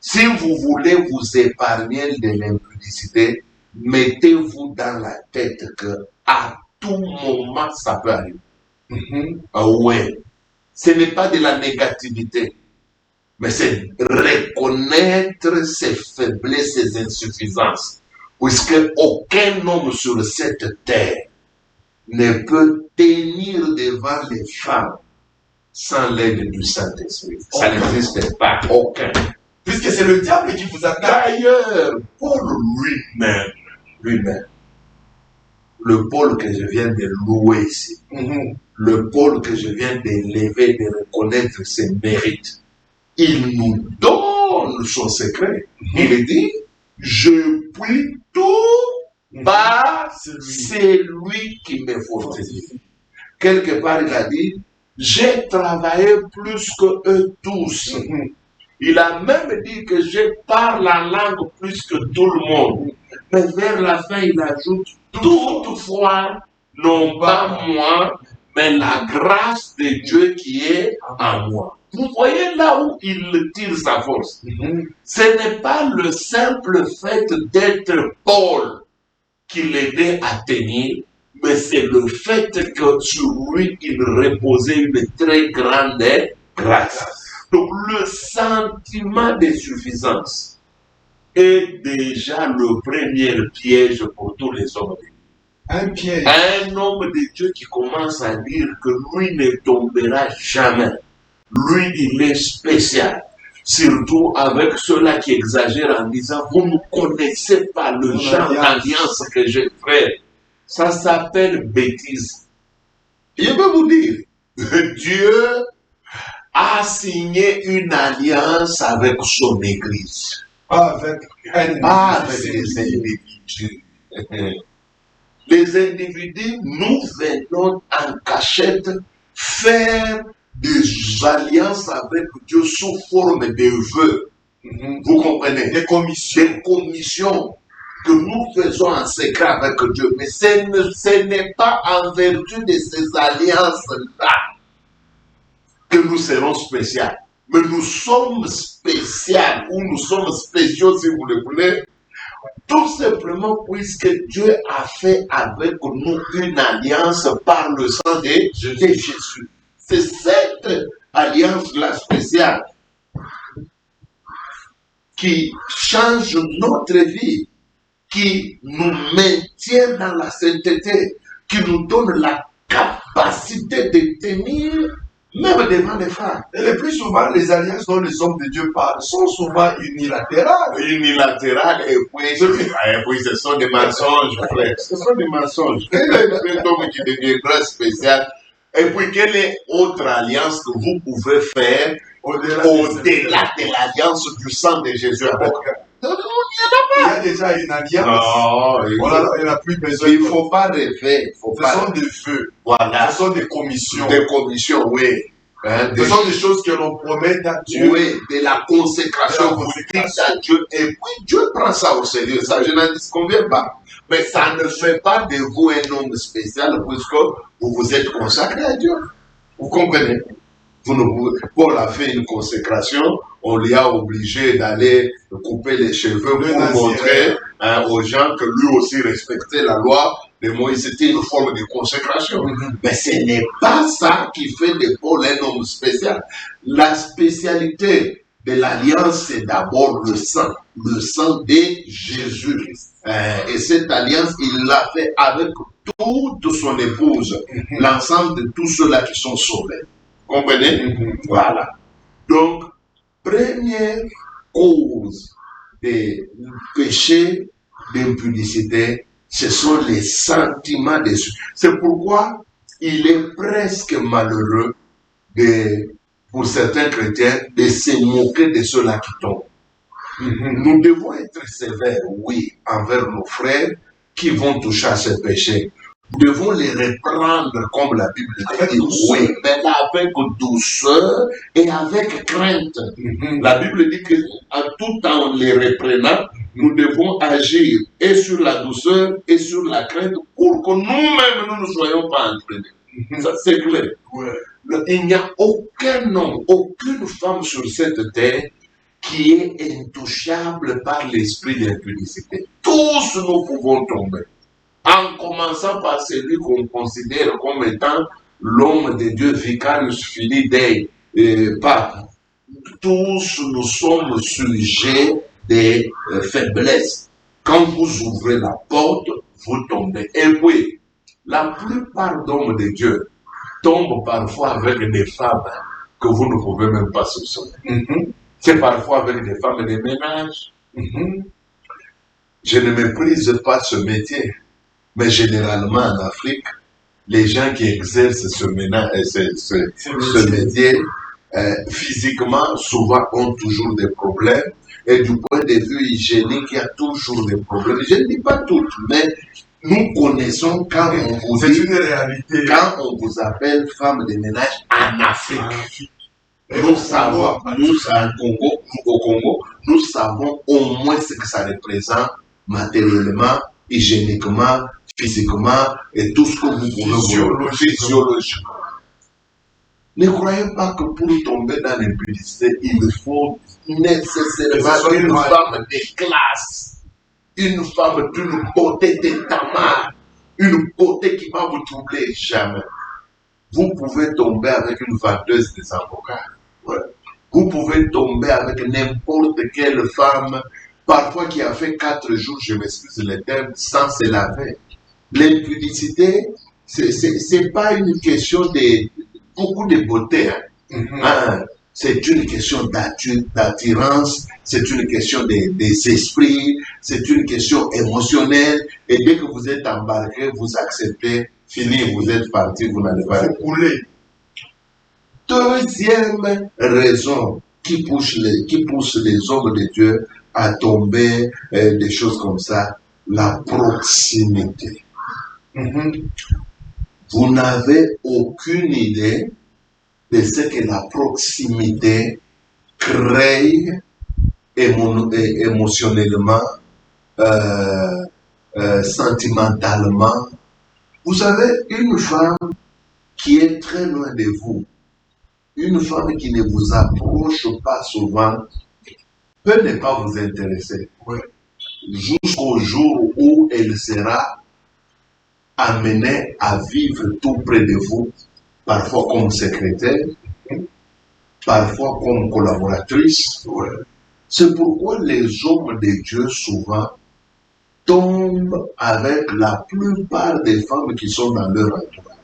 Si vous voulez vous épargner de l'impudicité, mettez-vous dans la tête que à tout moment ça peut arriver. Ah ouais. Ce n'est pas de la négativité, mais c'est reconnaître ses faiblesses, ses insuffisances. Puisque aucun homme sur cette terre ne peut tenir devant les femmes sans l'aide du Saint-Esprit. Ça n'existe pas, aucun. Puisque c'est le diable qui vous attaque. D'ailleurs, Paul lui-même, le Paul que je viens de louer ici, le Paul que je viens d'élever, de reconnaître ses mérites, il nous donne son secret. Il dit, je puis tout par celui qui me fortifie. Quelque part, il a dit, j'ai travaillé plus que eux tous. Il a même dit que je parle la langue plus que tout le monde. Mais vers la fin, il ajoute, toutefois, non pas moi, mais la grâce de Dieu qui est en moi. Vous voyez là où il tire sa force. Ce n'est pas le simple fait d'être Paul qui l'aidait à tenir, mais c'est le fait que sur lui, il reposait une très grande grâce. Donc le sentiment de suffisance est déjà le premier piège pour tous les hommes de Dieu. Un piège. Un homme de Dieu qui commence à dire que lui ne tombera jamais. Lui, il est spécial. Surtout avec ceux-là qui exagèrent en disant, vous ne connaissez pas le genre d'alliance que j'ai fait. Ça s'appelle bêtise. Je peux vous dire, Dieu a signé une alliance avec son Église. Pas avec les individus. Les individus, nous venons en cachette faire des alliances avec Dieu sous forme de vœux. Vous comprenez? Des commissions. Des commissions que nous faisons en secret avec Dieu. Mais ce n'est pas en vertu de ces alliances-là que nous serons spéciaux. Mais nous sommes spéciaux, ou nous sommes spéciaux si vous le voulez, tout simplement puisque Dieu a fait avec nous une alliance par le sang de Jésus. C'est cette alliance-là spéciale qui change notre vie, qui nous maintient dans la sainteté, qui nous donne la capacité de tenir Même devant les femmes. Et le plus souvent, les alliances dont les hommes de Dieu parlent sont souvent unilatérales. Unilatérales, et puis ce sont des mensonges, frère. Ce sont des mensonges. Quel est le homme qui deviendra spécial? Et puis, quelle est autre alliance que vous pouvez faire au-delà de l'alliance du sang de Jésus avec il y a déjà une alliance. Non, il n'y a plus besoin. Il ne faut pas rêver. Ce sont des vœux. Voilà. Ce sont des commissions. Des commissions, oui. Hein, ce sont des choses que l'on promet à Dieu. Oui, de la consécration. Vous dites à Dieu. Et puis Dieu prend ça au sérieux. Ça, je n'en disconviens pas. Mais ça ne fait pas de vous un homme spécial puisque vous vous êtes consacré à Dieu. Vous comprenez? Paul a fait une consécration, on lui a obligé d'aller couper les cheveux pour montrer aux gens que lui aussi respectait la loi de Moïse. C'était une forme de consécration. Mais ce n'est pas ça qui fait de Paul un homme spécial. La spécialité de l'alliance, c'est d'abord le sang de Jésus. Et cette alliance, il l'a fait avec toute son épouse, l'ensemble de tous ceux-là qui sont sauvés. Comprenez? Voilà. Donc, première cause des péchés d'impudicité, ce sont les sentiments déçus. C'est pourquoi il est presque malheureux pour certains chrétiens de se moquer de ceux-là qui tombent. Nous devons être sévères, oui, envers nos frères qui vont toucher à ce péché. Nous devons les reprendre comme la Bible dit, oui, mais avec douceur et avec crainte. La Bible dit qu'en tout temps, en les reprenant, nous devons agir et sur la douceur et sur la crainte pour que nous-mêmes, nous ne soyons pas entraînés. Ça, c'est clair. Il n'y a aucun homme, aucune femme sur cette terre qui est intouchable par l'esprit d'impudicité. Tous nous pouvons tomber. En commençant par celui qu'on considère comme étant l'homme de Dieu, Vicarius Filii Dei, Pape. Tous nous sommes sujets des faiblesses. Quand vous ouvrez la porte, vous tombez. Et oui, la plupart d'hommes de Dieu tombent parfois avec des femmes que vous ne pouvez même pas soupçonner. C'est parfois avec des femmes de ménage. Je ne méprise pas ce métier. Mais généralement en Afrique, les gens qui exercent ce métier, physiquement, souvent ont toujours des problèmes. Et du point de vue hygiénique, il y a toujours des problèmes. Je ne dis pas toutes, mais nous connaissons quand on vous dit, une réalité. Quand on vous appelle femme de ménage en Afrique. Nous savons, au Congo, nous savons au moins ce que ça représente matériellement, hygiéniquement, physiquement et tout ce que vous pouvez physiologiquement. Ne croyez pas que pour tomber dans l'impudicité, il faut nécessairement une femme de classe, une femme d'une beauté de tamar, une beauté qui va vous troubler jamais. Vous pouvez tomber avec une vendeuse des avocats. Vous pouvez tomber avec n'importe quelle femme, parfois qui a fait 4 jours, je m'excuse le terme, sans se laver. L'impudicité, c'est pas une question de beaucoup de beauté. C'est une question d'attirance, c'est une question des esprits, c'est une question émotionnelle. Et dès que vous êtes embarqué, vous acceptez, fini, vous êtes parti, vous n'allez pas couler. Deuxième raison qui pousse les hommes de Dieu à tomber, des choses comme ça, la proximité. Vous n'avez aucune idée de ce que la proximité crée émotionnellement, sentimentalement. Vous avez une femme qui est très loin de vous, une femme qui ne vous approche pas souvent, peut ne pas vous intéresser. Jusqu'au jour où elle sera amenée à vivre tout près de vous, parfois comme secrétaire, parfois comme collaboratrice. C'est pourquoi les hommes de Dieu souvent tombent avec la plupart des femmes qui sont dans leur entourage.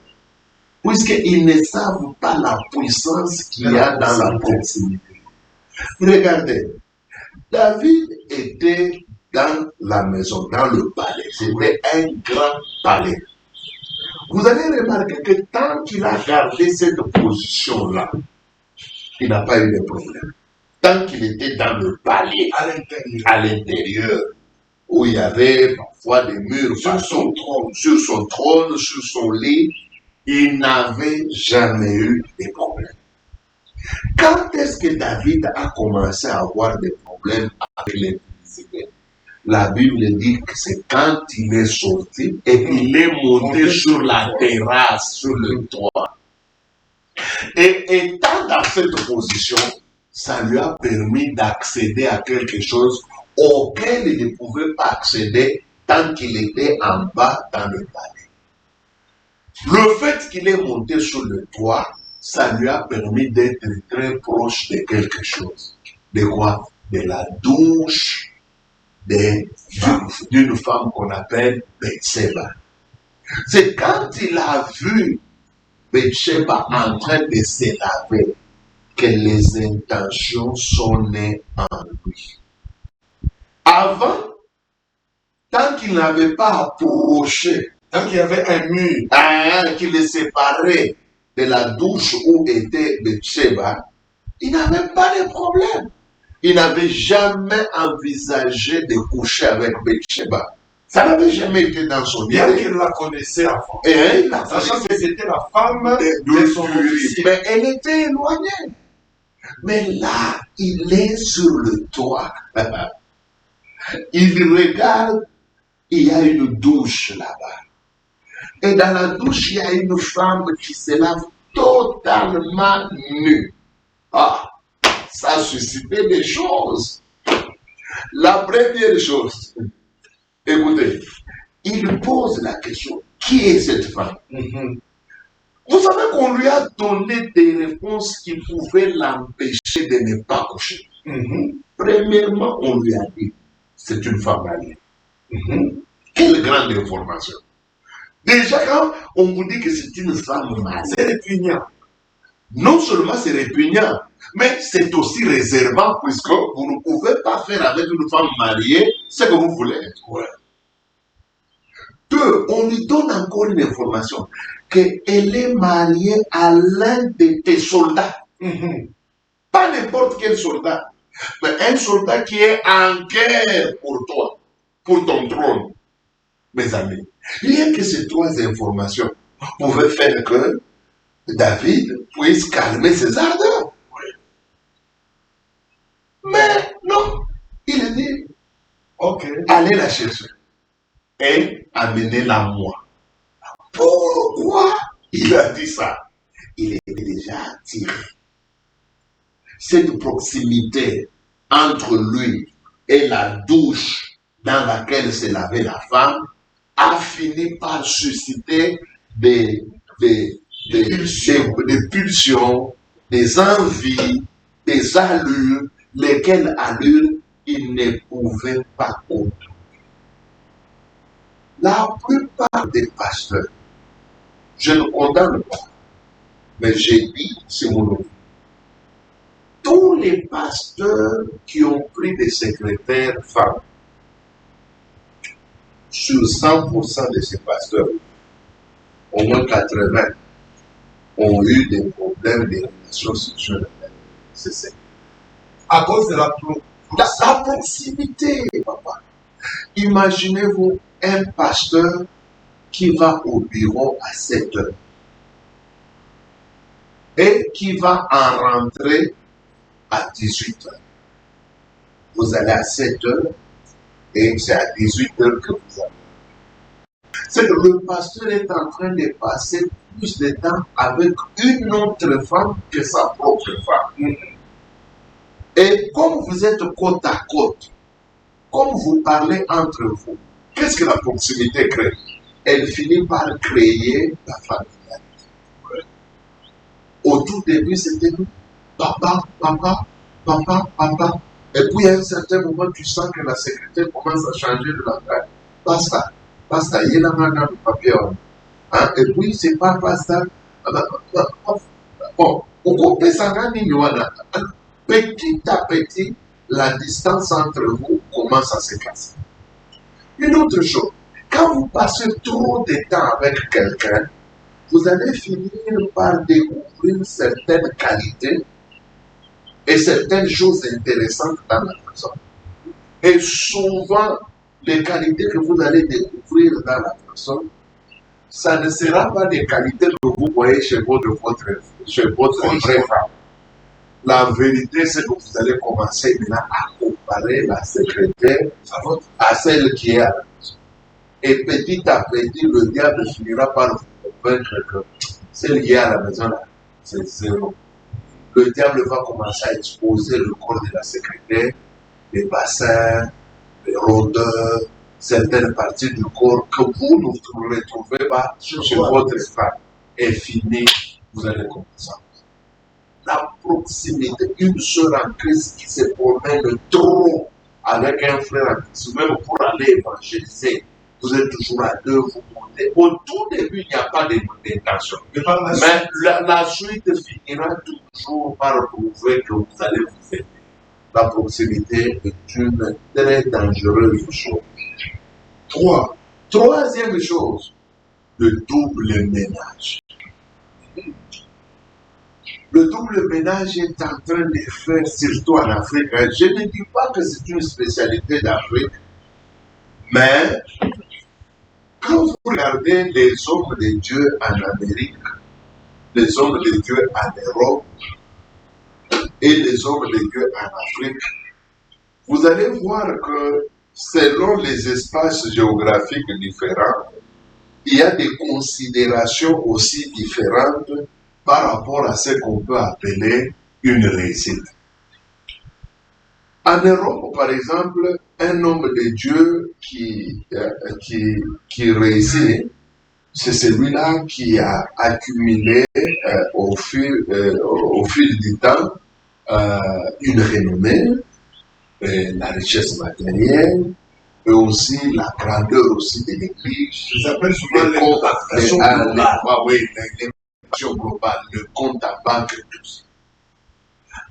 puisqu'ils ne savent pas la puissance qu'il y a dans la proximité. Regardez, David était dans la maison, dans le palais. C'était un grand palais. Vous allez remarquer que tant qu'il a gardé cette position-là, il n'a pas eu de problème. Tant qu'il était dans le palais, à l'intérieur, où il y avait parfois des murs sur son trône, sur son lit, il n'avait jamais eu de problème. Quand est-ce que David a commencé à avoir des problèmes avec les Philistins? La Bible dit que c'est quand il est sorti et qu'il est monté sur la terrasse, sur le toit. Et étant dans cette position, ça lui a permis d'accéder à quelque chose auquel il ne pouvait pas accéder tant qu'il était en bas dans le palais. Le fait qu'il est monté sur le toit, ça lui a permis d'être très proche de quelque chose. De quoi? De la douche d'une femme qu'on appelle Bathsheba. C'est quand il a vu Bathsheba en train de se laver que les intentions sont nées en lui. Avant, tant qu'il n'avait pas approché, tant qu'il y avait un mur qui le séparait de la douche où était Bathsheba, il n'avait pas de problème. Il n'avait jamais envisagé de coucher avec Bathsheba. Ça n'avait jamais été dans son idée. Bien qu'il la connaissait avant. Sachant que c'était la femme de son officier. Mais elle était éloignée. Mais là, il est sur le toit. Il regarde, il y a une douche là-bas. Et dans la douche, il y a une femme qui se lave totalement nue. Ah, ça a suscité des choses. La première chose, écoutez, il pose la question, qui est cette femme? Vous savez qu'on lui a donné des réponses qui pouvaient l'empêcher de ne pas coucher. Premièrement, on lui a dit, c'est une femme mariée. Quelle grande information. Déjà, quand on vous dit que c'est une femme mariée, c'est répugnant. Non seulement c'est répugnant, mais c'est aussi réservant, puisque vous ne pouvez pas faire avec une femme mariée ce que vous voulez. Deux, on lui donne encore une information, qu'elle est mariée à l'un de tes soldats. Pas n'importe quel soldat, mais un soldat qui est en guerre pour toi, pour ton trône. Mes amis, rien que ces trois informations pouvaient faire que David puisse calmer ses ardeurs. Mais non, il dit, allez la chercher et amenez-la moi. Pourquoi il a dit ça? Il était déjà attiré. Cette proximité entre lui et la douche dans laquelle se lavait la femme a fini par susciter des pulsions, des envies, des allures, lesquelles allures il ne pouvait pas contrôler. La plupart des pasteurs, je ne condamne pas, mais j'ai dit, c'est mon opinion. Tous les pasteurs qui ont pris des secrétaires femmes, sur 100% de ces pasteurs, au moins 80 ont eu des problèmes de relations sexuelles. C'est ça. À cause de la proximité, papa. Imaginez-vous un pasteur qui va au bureau à 7 heures et qui va en rentrer à 18 heures. Vous allez à 7 heures et c'est à 18 heures que vous allez. C'est que le pasteur est en train de passer plus de temps avec une autre femme que sa propre femme. Et comme vous êtes côte à côte, comme vous parlez entre vous, qu'est-ce que la proximité crée? Elle finit par créer la familiarité. Au tout début, c'était papa, papa, papa, papa. Et puis à un certain moment, tu sens que la secrétaire commence à changer de langage. Basta, basta, il y a la madame papier. Et puis c'est pas basta. Bon, petit à petit, la distance entre vous commence à se casser. Une autre chose, quand vous passez trop de temps avec quelqu'un, vous allez finir par découvrir certaines qualités et certaines choses intéressantes dans la personne. Et souvent, les qualités que vous allez découvrir dans la personne, ça ne sera pas des qualités que vous voyez chez votre vraie femme. La vérité, c'est que vous allez commencer maintenant à comparer la secrétaire à celle qui est à la maison. Et petit à petit, le diable finira par vous convaincre que celle qui est à la maison, là, c'est zéro. Le diable va commencer à exposer le corps de la secrétaire, les bassins, les rondeurs, certaines parties du corps que vous ne retrouvez pas chez votre femme. Et fini, vous allez comprendre. La proximité, une sœur en Christ qui se promène trop avec un frère en Christ, même pour aller évangéliser, vous êtes toujours à deux, vous montez. Au tout début, il n'y a pas d'intention. Mais la suite finira toujours par prouver que vous allez vous aider. La proximité est une très dangereuse chose. Troisième chose, le double ménage. Le double ménage est en train de faire, surtout en Afrique. Je ne dis pas que c'est une spécialité d'Afrique, mais quand vous regardez les hommes de Dieu en Amérique, les hommes de Dieu en Europe et les hommes de Dieu en Afrique, vous allez voir que selon les espaces géographiques différents, il y a des considérations aussi différentes par rapport à ce qu'on peut appeler une réussite. En Europe, par exemple, un homme de Dieu qui réussit, c'est celui-là qui a accumulé au fil du temps une renommée, la richesse matérielle, et aussi la grandeur aussi de l'Église. Ça s'appelle souvent l'impactation globale. Oui, l'impactation globale, le compte à banque et tout ça.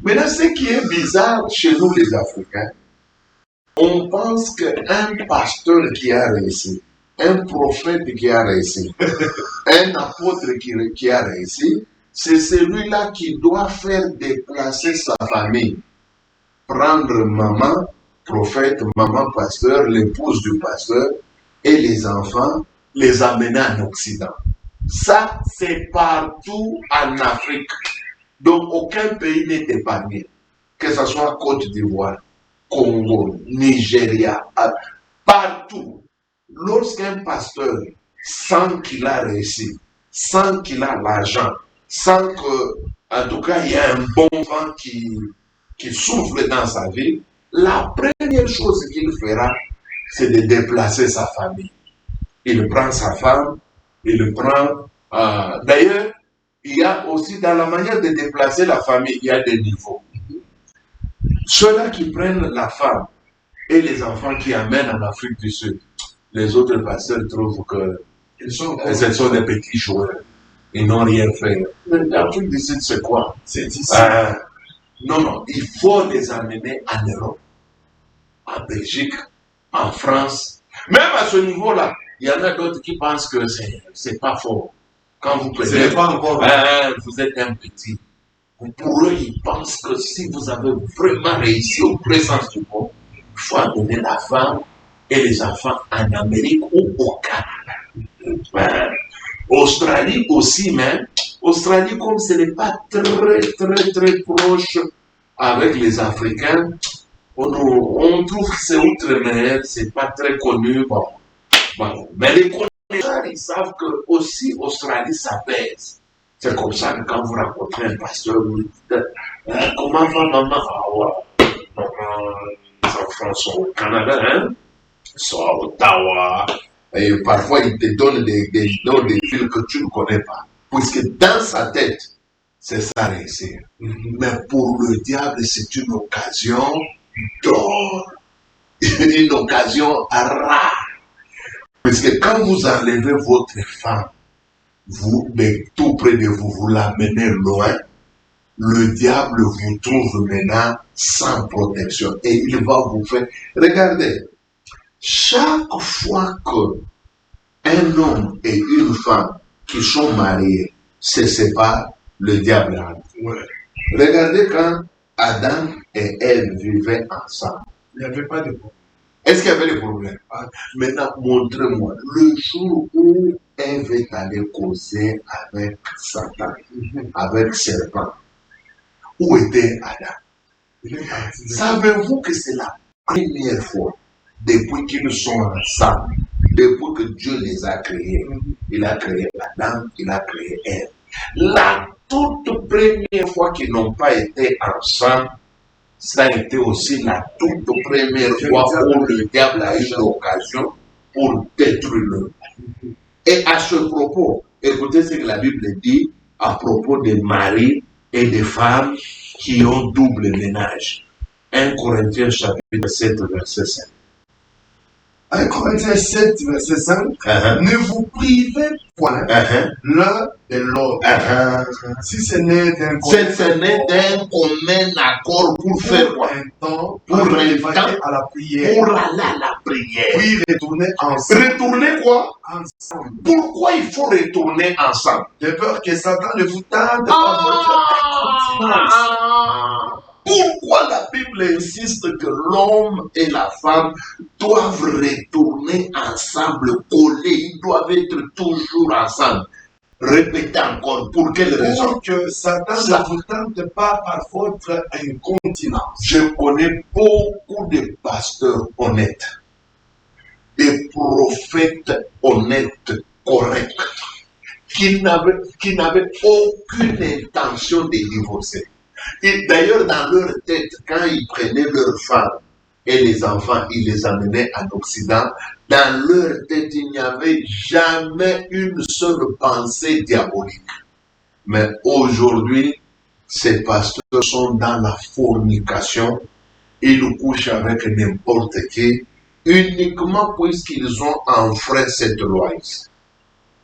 Maintenant, ce qui est bizarre chez nous les Africains, on pense qu'un pasteur qui a réussi, un prophète qui a réussi, un apôtre qui a réussi, c'est celui-là qui doit faire déplacer sa famille, prendre maman, prophète, maman, pasteur, l'épouse du pasteur et les enfants, les amener en Occident. Ça, c'est partout en Afrique. Donc, aucun pays n'est épargné. Que ce soit Côte d'Ivoire, Congo, Nigeria, partout. Lorsqu'un pasteur sent qu'il a réussi, sent qu'il a l'argent, sent que, en tout cas, il y a un bon vent qui souffle dans sa vie, la première chose qu'il fera, c'est de déplacer sa famille. Il prend sa femme, il prend... D'ailleurs, il y a aussi dans la manière de déplacer la famille, il y a des niveaux. Ceux-là qui prennent la femme et les enfants qui amènent en Afrique du Sud, les autres pasteurs trouvent que ce sont des petits joueurs. Ils n'ont rien fait. Mais l'Afrique du Sud, c'est quoi? C'est ici. Non, il faut les amener en Europe, en Belgique, en France. Même à ce niveau-là, il y en a d'autres qui pensent que c'est pas fort. Quand vous prenez, pas encore. vous êtes un petit. Pour eux, ils pensent que si vous avez vraiment réussi au présence du monde, il faut amener la femme et les enfants en Amérique ou au Canada. Australie aussi, mais Australie, comme ce n'est pas très proche avec les Africains, on trouve que c'est outre-mer, c'est pas très connu. Bon. Mais les connaisseurs, ils savent que aussi Australie, ça pèse. C'est comme ça que quand vous rencontrez un pasteur, vous lui dites comment va maman? Les enfants sont au Canada, hein? Ils sont à Ottawa. Et parfois, ils te donnent des noms des villes que tu ne connais pas. Puisque dans sa tête, c'est ça réussir. Mais pour le diable, c'est une occasion d'or. Une occasion rare. Puisque quand vous enlevez votre femme vous, de tout près de vous, vous l'amenez loin, le diable vous trouve maintenant sans protection et il va vous faire. Regardez, chaque fois qu'un homme et une femme qui sont mariés se séparent, le diable entre. Ouais. Regardez quand Adam et Ève vivaient ensemble. Il n'y avait pas de problème. Est-ce qu'il y avait des problèmes? Maintenant, montrez-moi le jour où Ève est allée causer avec Satan, avec serpent. Où était Adam? Savez-vous que c'est la première fois depuis qu'ils sont ensemble, depuis que Dieu les a créés? Il a créé Adam, il a créé Ève. La toute première fois qu'ils n'ont pas été ensemble, ça a été aussi la toute première fois où le diable a eu l'occasion pour détruire l'homme. Et à ce propos, écoutez ce que la Bible dit à propos des maris et des femmes qui ont double ménage. 1 Corinthiens chapitre 7, verset 5. 1 Corinthiens 7, verset 5. Ne vous privez point l'un de l'autre. Si ce n'est d'un commun accord pour faire un temps, pour aller à la prière. Pour aller à la prière. Puis retourner ensemble. Retourner quoi? Ensemble. Pourquoi il faut retourner ensemble? De peur que Satan ne vous tente par votre incontinence. Pourquoi la Bible insiste que l'homme et la femme doivent retourner ensemble, collés, ils doivent être toujours ensemble? Répétez encore, pour quelle raison? Pour que Satan ne vous tente pas par votre incontinence. Je connais beaucoup de pasteurs honnêtes, des prophètes honnêtes, corrects, qui n'avaient aucune intention de divorcer. Et d'ailleurs, dans leur tête, quand ils prenaient leurs femmes et les enfants, ils les amenaient en Occident, dans leur tête, il n'y avait jamais une seule pensée diabolique. Mais aujourd'hui, ces pasteurs sont dans la fornication, ils couchent avec n'importe qui, uniquement puisqu'ils ont enfreint cette loi.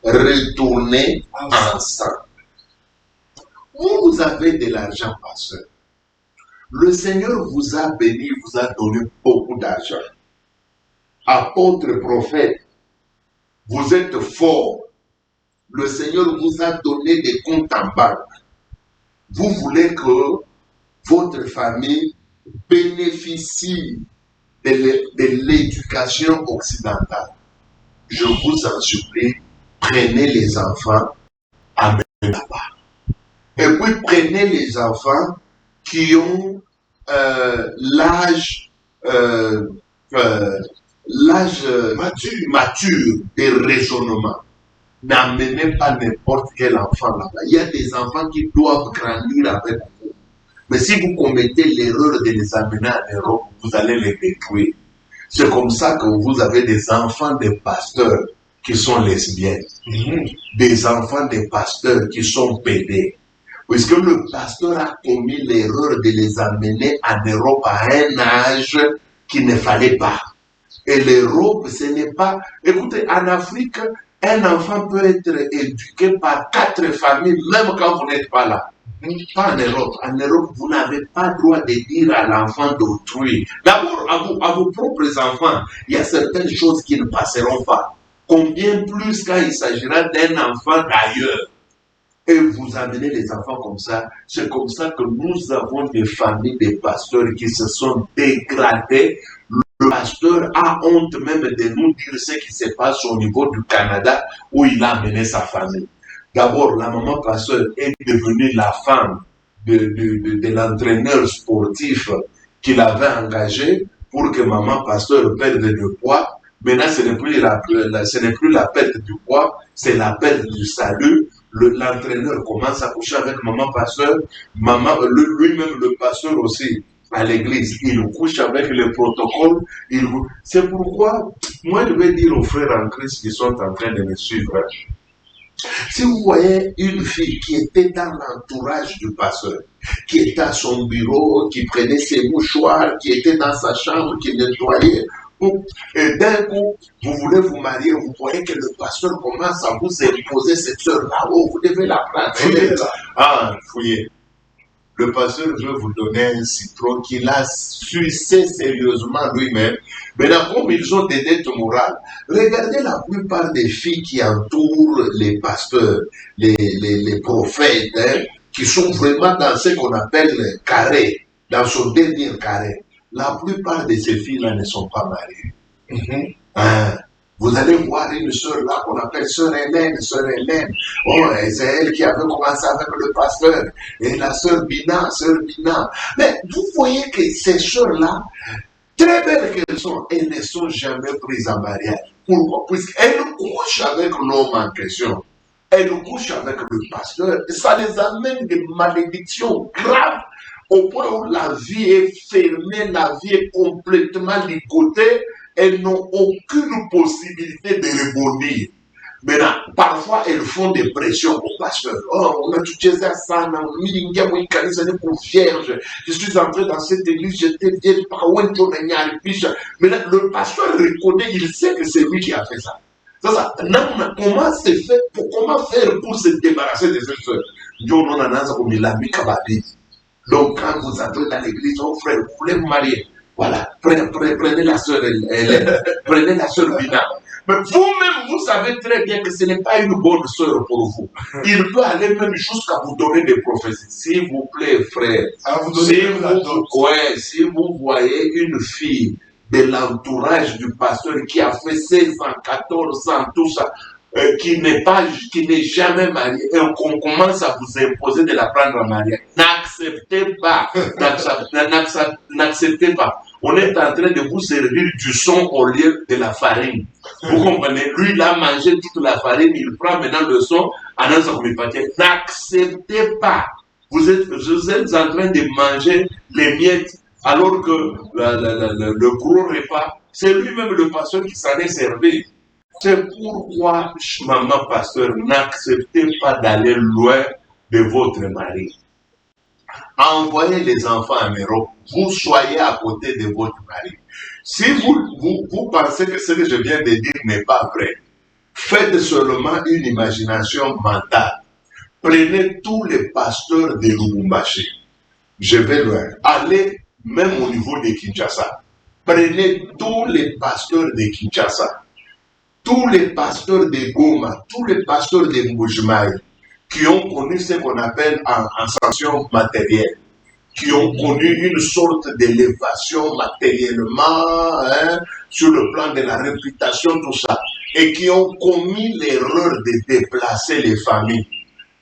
Retournez ensemble. Vous avez de l'argent, pasteur. Le Seigneur vous a béni, vous a donné beaucoup d'argent. Apôtre, prophète, vous êtes fort. Le Seigneur vous a donné des comptes en banque. Vous voulez que votre famille bénéficie de l'éducation occidentale. Je vous en supplie, prenez les enfants, amenez là-bas. Et puis prenez les enfants qui ont l'âge mature de raisonnement. N'amenez pas n'importe quel enfant là-bas. Il y a des enfants qui doivent grandir avec vous. Mais si vous commettez l'erreur de les amener en Europe, vous allez les détruire. C'est comme ça que vous avez des enfants de pasteurs qui sont lesbiennes. Des enfants de pasteurs qui sont pédés. Puisque le pasteur a commis l'erreur de les amener en Europe à un âge qu'il ne fallait pas. Et l'Europe, ce n'est pas... Écoutez, en Afrique, un enfant peut être éduqué par 4 familles, même quand vous n'êtes pas là. Pas en Europe. En Europe, vous n'avez pas le droit de dire à l'enfant d'autrui. D'abord, à vos propres enfants, il y a certaines choses qui ne passeront pas. Combien plus quand il s'agira d'un enfant d'ailleurs? Et vous amenez les enfants comme ça. C'est comme ça que nous avons des familles de pasteurs qui se sont dégradés. Le pasteur a honte même de nous dire ce qui se passe au niveau du Canada où il a amené sa famille. D'abord, la maman pasteur est devenue la femme de l'entraîneur sportif qu'il avait engagé pour que maman pasteur perde du poids. Maintenant, ce n'est plus la perte du poids, c'est la perte du salut. L'entraîneur commence à coucher avec maman pasteur, lui-même le pasteur aussi à l'église, il couche avec le protocole. C'est pourquoi, moi je vais dire aux frères en Christ qui sont en train de me suivre, si vous voyez une fille qui était dans l'entourage du pasteur, qui était à son bureau, qui prenait ses mouchoirs, qui était dans sa chambre, qui nettoyait, Et d'un coup, vous voulez vous marier, vous voyez que le pasteur commence à vous imposer cette sœur-là. Oh, vous devez la prendre. Fouillez. Le pasteur veut vous donner un citron qu'il a sucé sérieusement lui-même. Maintenant, comme ils ont des dettes morales, regardez la plupart des filles qui entourent les pasteurs, les prophètes, qui sont vraiment dans ce qu'on appelle le carré, dans son dernier carré. La plupart de ces filles-là ne sont pas mariées. Vous allez voir une sœur là qu'on appelle sœur Hélène. Oh, c'est elle qui avait commencé avec le pasteur. Et la sœur Bina. Mais vous voyez que ces sœurs-là, très belles qu'elles sont, elles ne sont jamais prises en mariage. Pourquoi? Puisqu'elles couchent avec l'homme en question. Elles couchent avec le pasteur. Et ça les amène des malédictions graves au point où la vie est fermée, la vie est complètement ligotée. Elles n'ont aucune possibilité de rebondir. Maintenant, parfois, elles font des pressions au pasteur. Oh, on a tout ça, vierge. Je suis entré dans cette église, j'étais vierge. Maintenant, le pasteur reconnaît, il sait que c'est lui qui a fait ça. Comment faire pour se débarrasser de cette soeur? Donc, quand vous entrez dans l'église, oh frère, vous voulez vous marier? Voilà, prenez la sœur Hélène, prenez la sœur Bina. Mais vous-même, vous savez très bien que ce n'est pas une bonne sœur pour vous. Il peut aller même jusqu'à vous donner des prophéties. S'il vous plaît, frère, si vous voyez une fille de l'entourage du pasteur qui a fait 16 ans, 14 ans, tout ça, qui n'est jamais marié, et qu'on commence à vous imposer de la prendre en mariage, n'acceptez pas. N'acceptez pas. On est en train de vous servir du son au lieu de la farine. Vous comprenez? Lui, il a mangé toute la farine, il prend maintenant le son, n'acceptez pas. Vous êtes en train de manger les miettes, alors que le gros repas, c'est lui-même le pasteur qui s'en est servi. C'est pourquoi, maman pasteur, n'acceptez pas d'aller loin de votre mari. Envoyez les enfants en Europe, vous soyez à côté de votre mari. Si vous pensez que ce que je viens de dire n'est pas vrai, faites seulement une imagination mentale. Prenez tous les pasteurs de Lubumbashi. Je vais loin. Allez même au niveau de Kinshasa. Prenez tous les pasteurs de Kinshasa, tous les pasteurs de Goma, tous les pasteurs de Mbujimai, qui ont connu ce qu'on appelle en ascension matérielle, qui ont connu une sorte d'élévation matériellement, sur le plan de la réputation, tout ça, et qui ont commis l'erreur de déplacer les familles.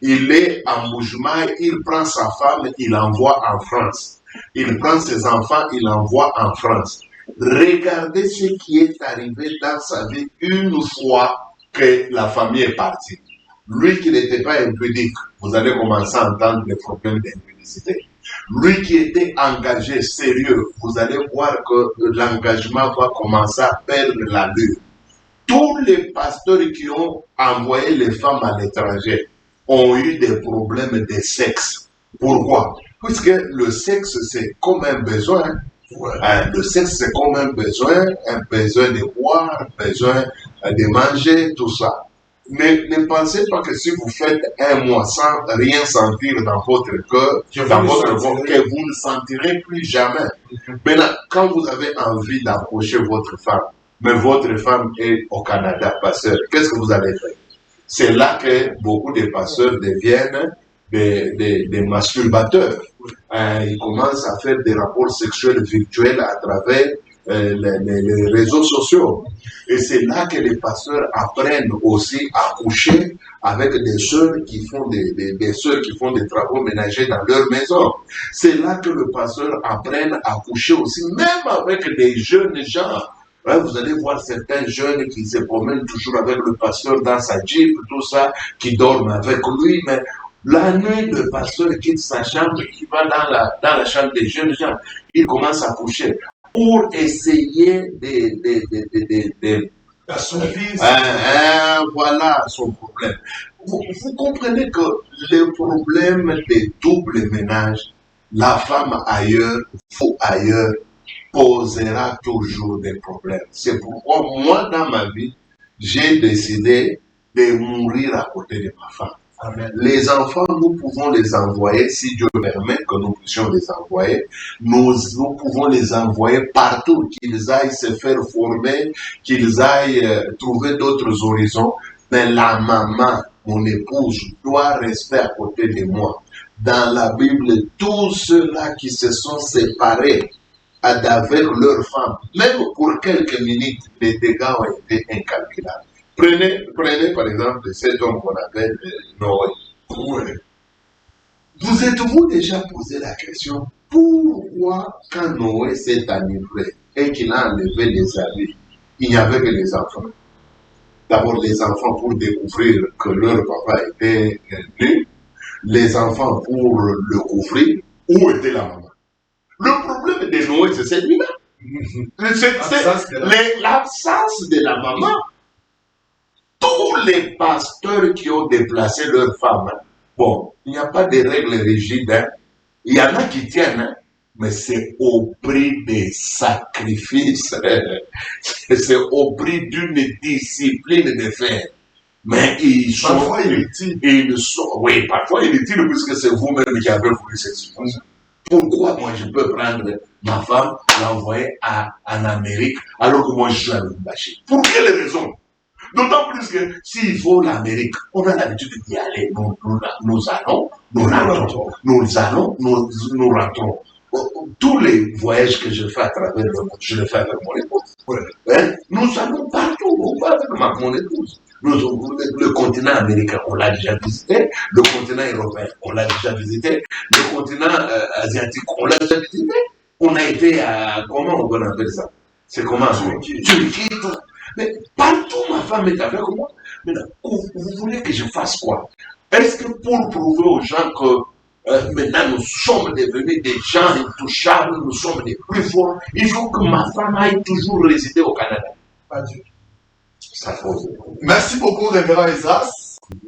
Il est en mouvement, il prend sa femme, il l'envoie en France. Il prend ses enfants, il l'envoie en France. Regardez ce qui est arrivé dans sa vie une fois que la famille est partie. Lui qui n'était pas impudique, vous allez commencer à entendre les problèmes d'impudicité. Lui qui était engagé, sérieux, vous allez voir que l'engagement va commencer à perdre l'allure. Tous les pasteurs qui ont envoyé les femmes à l'étranger ont eu des problèmes de sexe. Pourquoi? Puisque le sexe, c'est comme un besoin. Le sexe, c'est comme un besoin de boire, un besoin de manger, tout ça. Ne pensez pas que si vous faites un mois sans rien sentir dans votre cœur, dans votre corps, que vous ne sentirez plus jamais. Maintenant, quand vous avez envie d'approcher votre femme, mais votre femme est au Canada, pasteur, qu'est-ce que vous allez faire? C'est là que beaucoup de pasteurs deviennent des masturbateurs. Ils commencent à faire des rapports sexuels virtuels à travers les réseaux sociaux. Et c'est là que les pasteurs apprennent aussi à coucher avec des sœurs qui font des travaux ménagers dans leur maison. C'est là que le pasteur apprenne à coucher aussi, même avec des jeunes gens. Vous allez voir certains jeunes qui se promènent toujours avec le pasteur dans sa jeep, tout ça, qui dorment avec lui, mais la nuit, le pasteur quitte sa chambre, il va dans la chambre des jeunes gens, il commence à coucher pour essayer d'assouvir voilà son problème. Vous comprenez que le problème des doubles ménages, la femme ailleurs, vous ailleurs, posera toujours des problèmes. C'est pourquoi moi, dans ma vie, j'ai décidé de mourir à côté de ma femme. Amen. Les enfants, nous pouvons les envoyer, si Dieu permet que nous puissions les envoyer, nous pouvons les envoyer partout, qu'ils aillent se faire former, qu'ils aillent trouver d'autres horizons. Mais la maman, mon épouse, doit rester à côté de moi. Dans la Bible, tous ceux-là qui se sont séparés avec leur femme, même pour quelques minutes, les dégâts ont été incalculables. Prenez par exemple cet homme qu'on appelle Noé. Ouais. Vous êtes-vous déjà posé la question, pourquoi quand Noé s'est enivré et qu'il a enlevé les habits, il n'y avait que les enfants? D'abord les enfants pour découvrir que leur papa était nu, les enfants pour le couvrir, où était la maman? Le problème de Noé, c'est celui-là. C'est l'absence de la maman. Tous les pasteurs qui ont déplacé leurs femmes, bon, il n'y a pas de règles rigides, hein. Il y en a qui tiennent, hein, mais c'est au prix des sacrifices, c'est au prix d'une discipline de fer. Mais ils sont, Parfois inutiles. Oui, parfois inutiles, puisque c'est vous-même qui avez voulu cette situation. Pourquoi moi je peux prendre ma femme, l'envoyer en Amérique, alors que moi je suis à Lubumbashi? Pour quelle raison? D'autant plus que s'il faut l'Amérique, on a l'habitude d'y aller. Nous allons, nous rentrons. Nous allons, nous rentrons. Tous les voyages que je fais à travers le monde, je les fais avec mon épouse. Hein? Nous allons partout, on va avec mon épouse. Le continent américain, on l'a déjà visité. Le continent européen, on l'a déjà visité. Le continent asiatique, on l'a déjà visité. On a été à, comment on appelle ça? C'est comment? Turquie, tout. Mais partout, ma femme est avec moi. Maintenant, vous voulez que je fasse quoi? Est-ce que pour prouver aux gens que maintenant nous sommes devenus des gens intouchables, nous sommes des plus forts, il faut que ma femme aille toujours résider au Canada? Pas du tout. Ça pose. Merci beaucoup, révérend Esdras.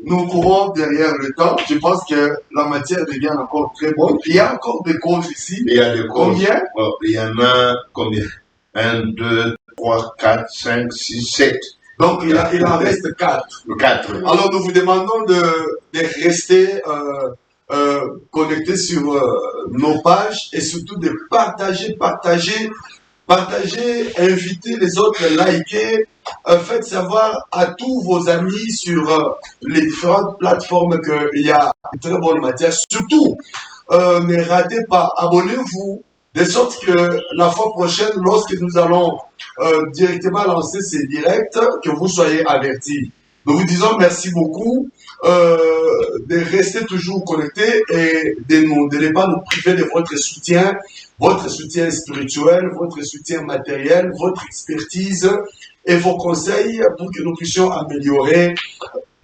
Nous courons derrière le temps. Je pense que la matière devient encore très bonne. Il y a encore des causes ici. Il y a des causes. Combien? Il y en a combien? 1, 2, 3, 4, 5, 6, 7. Donc il en reste 4. 4. Alors nous vous demandons de rester connectés sur nos pages et surtout de partager, inviter les autres, liker, faites savoir à tous vos amis sur les différentes plateformes qu'il y a une très bonne matière. Surtout, ne ratez pas, abonnez-vous, de sorte que la fois prochaine, lorsque nous allons directement lancer ces directs, que vous soyez avertis. Nous vous disons merci beaucoup de rester toujours connectés et de ne pas nous priver de votre soutien spirituel, votre soutien matériel, votre expertise et vos conseils pour que nous puissions améliorer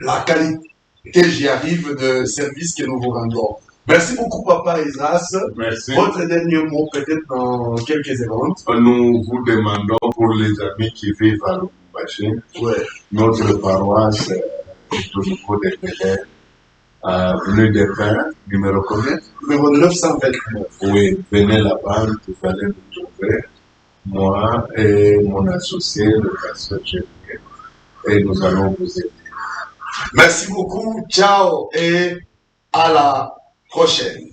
la qualité, j'y arrive, de service que nous vous rendons. Merci beaucoup, Papa Esdras. Merci. Votre dernier mot, peut-être dans quelques secondes. Nous vous demandons pour les amis qui vivent à Lubumbashi, notre paroisse est au niveau des Bel-Air, rue des Pins, numéro combien? Numéro 929. Oui, venez là-bas, vous allez nous trouver, moi et mon associé, le pasteur Jérémy, et nous allons vous aider. Merci beaucoup, ciao et à la prochaine.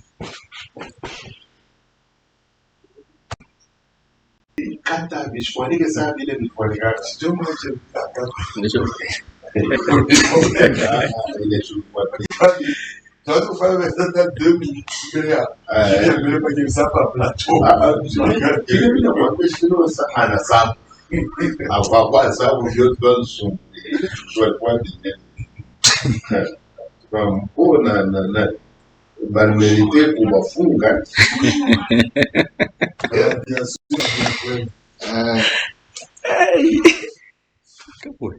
Kata bishwani ke saa vile bishwani kata sio mwache kata ile chukua Tunaweza kufanya methode 2 minutes. Vile pas que ça par plateau. ile bila kwa sio sana sana kwa sababu yote ndio kwa dini kwa mbona na banmerite kuwafunga. Bien sûr. ¿Qué fue?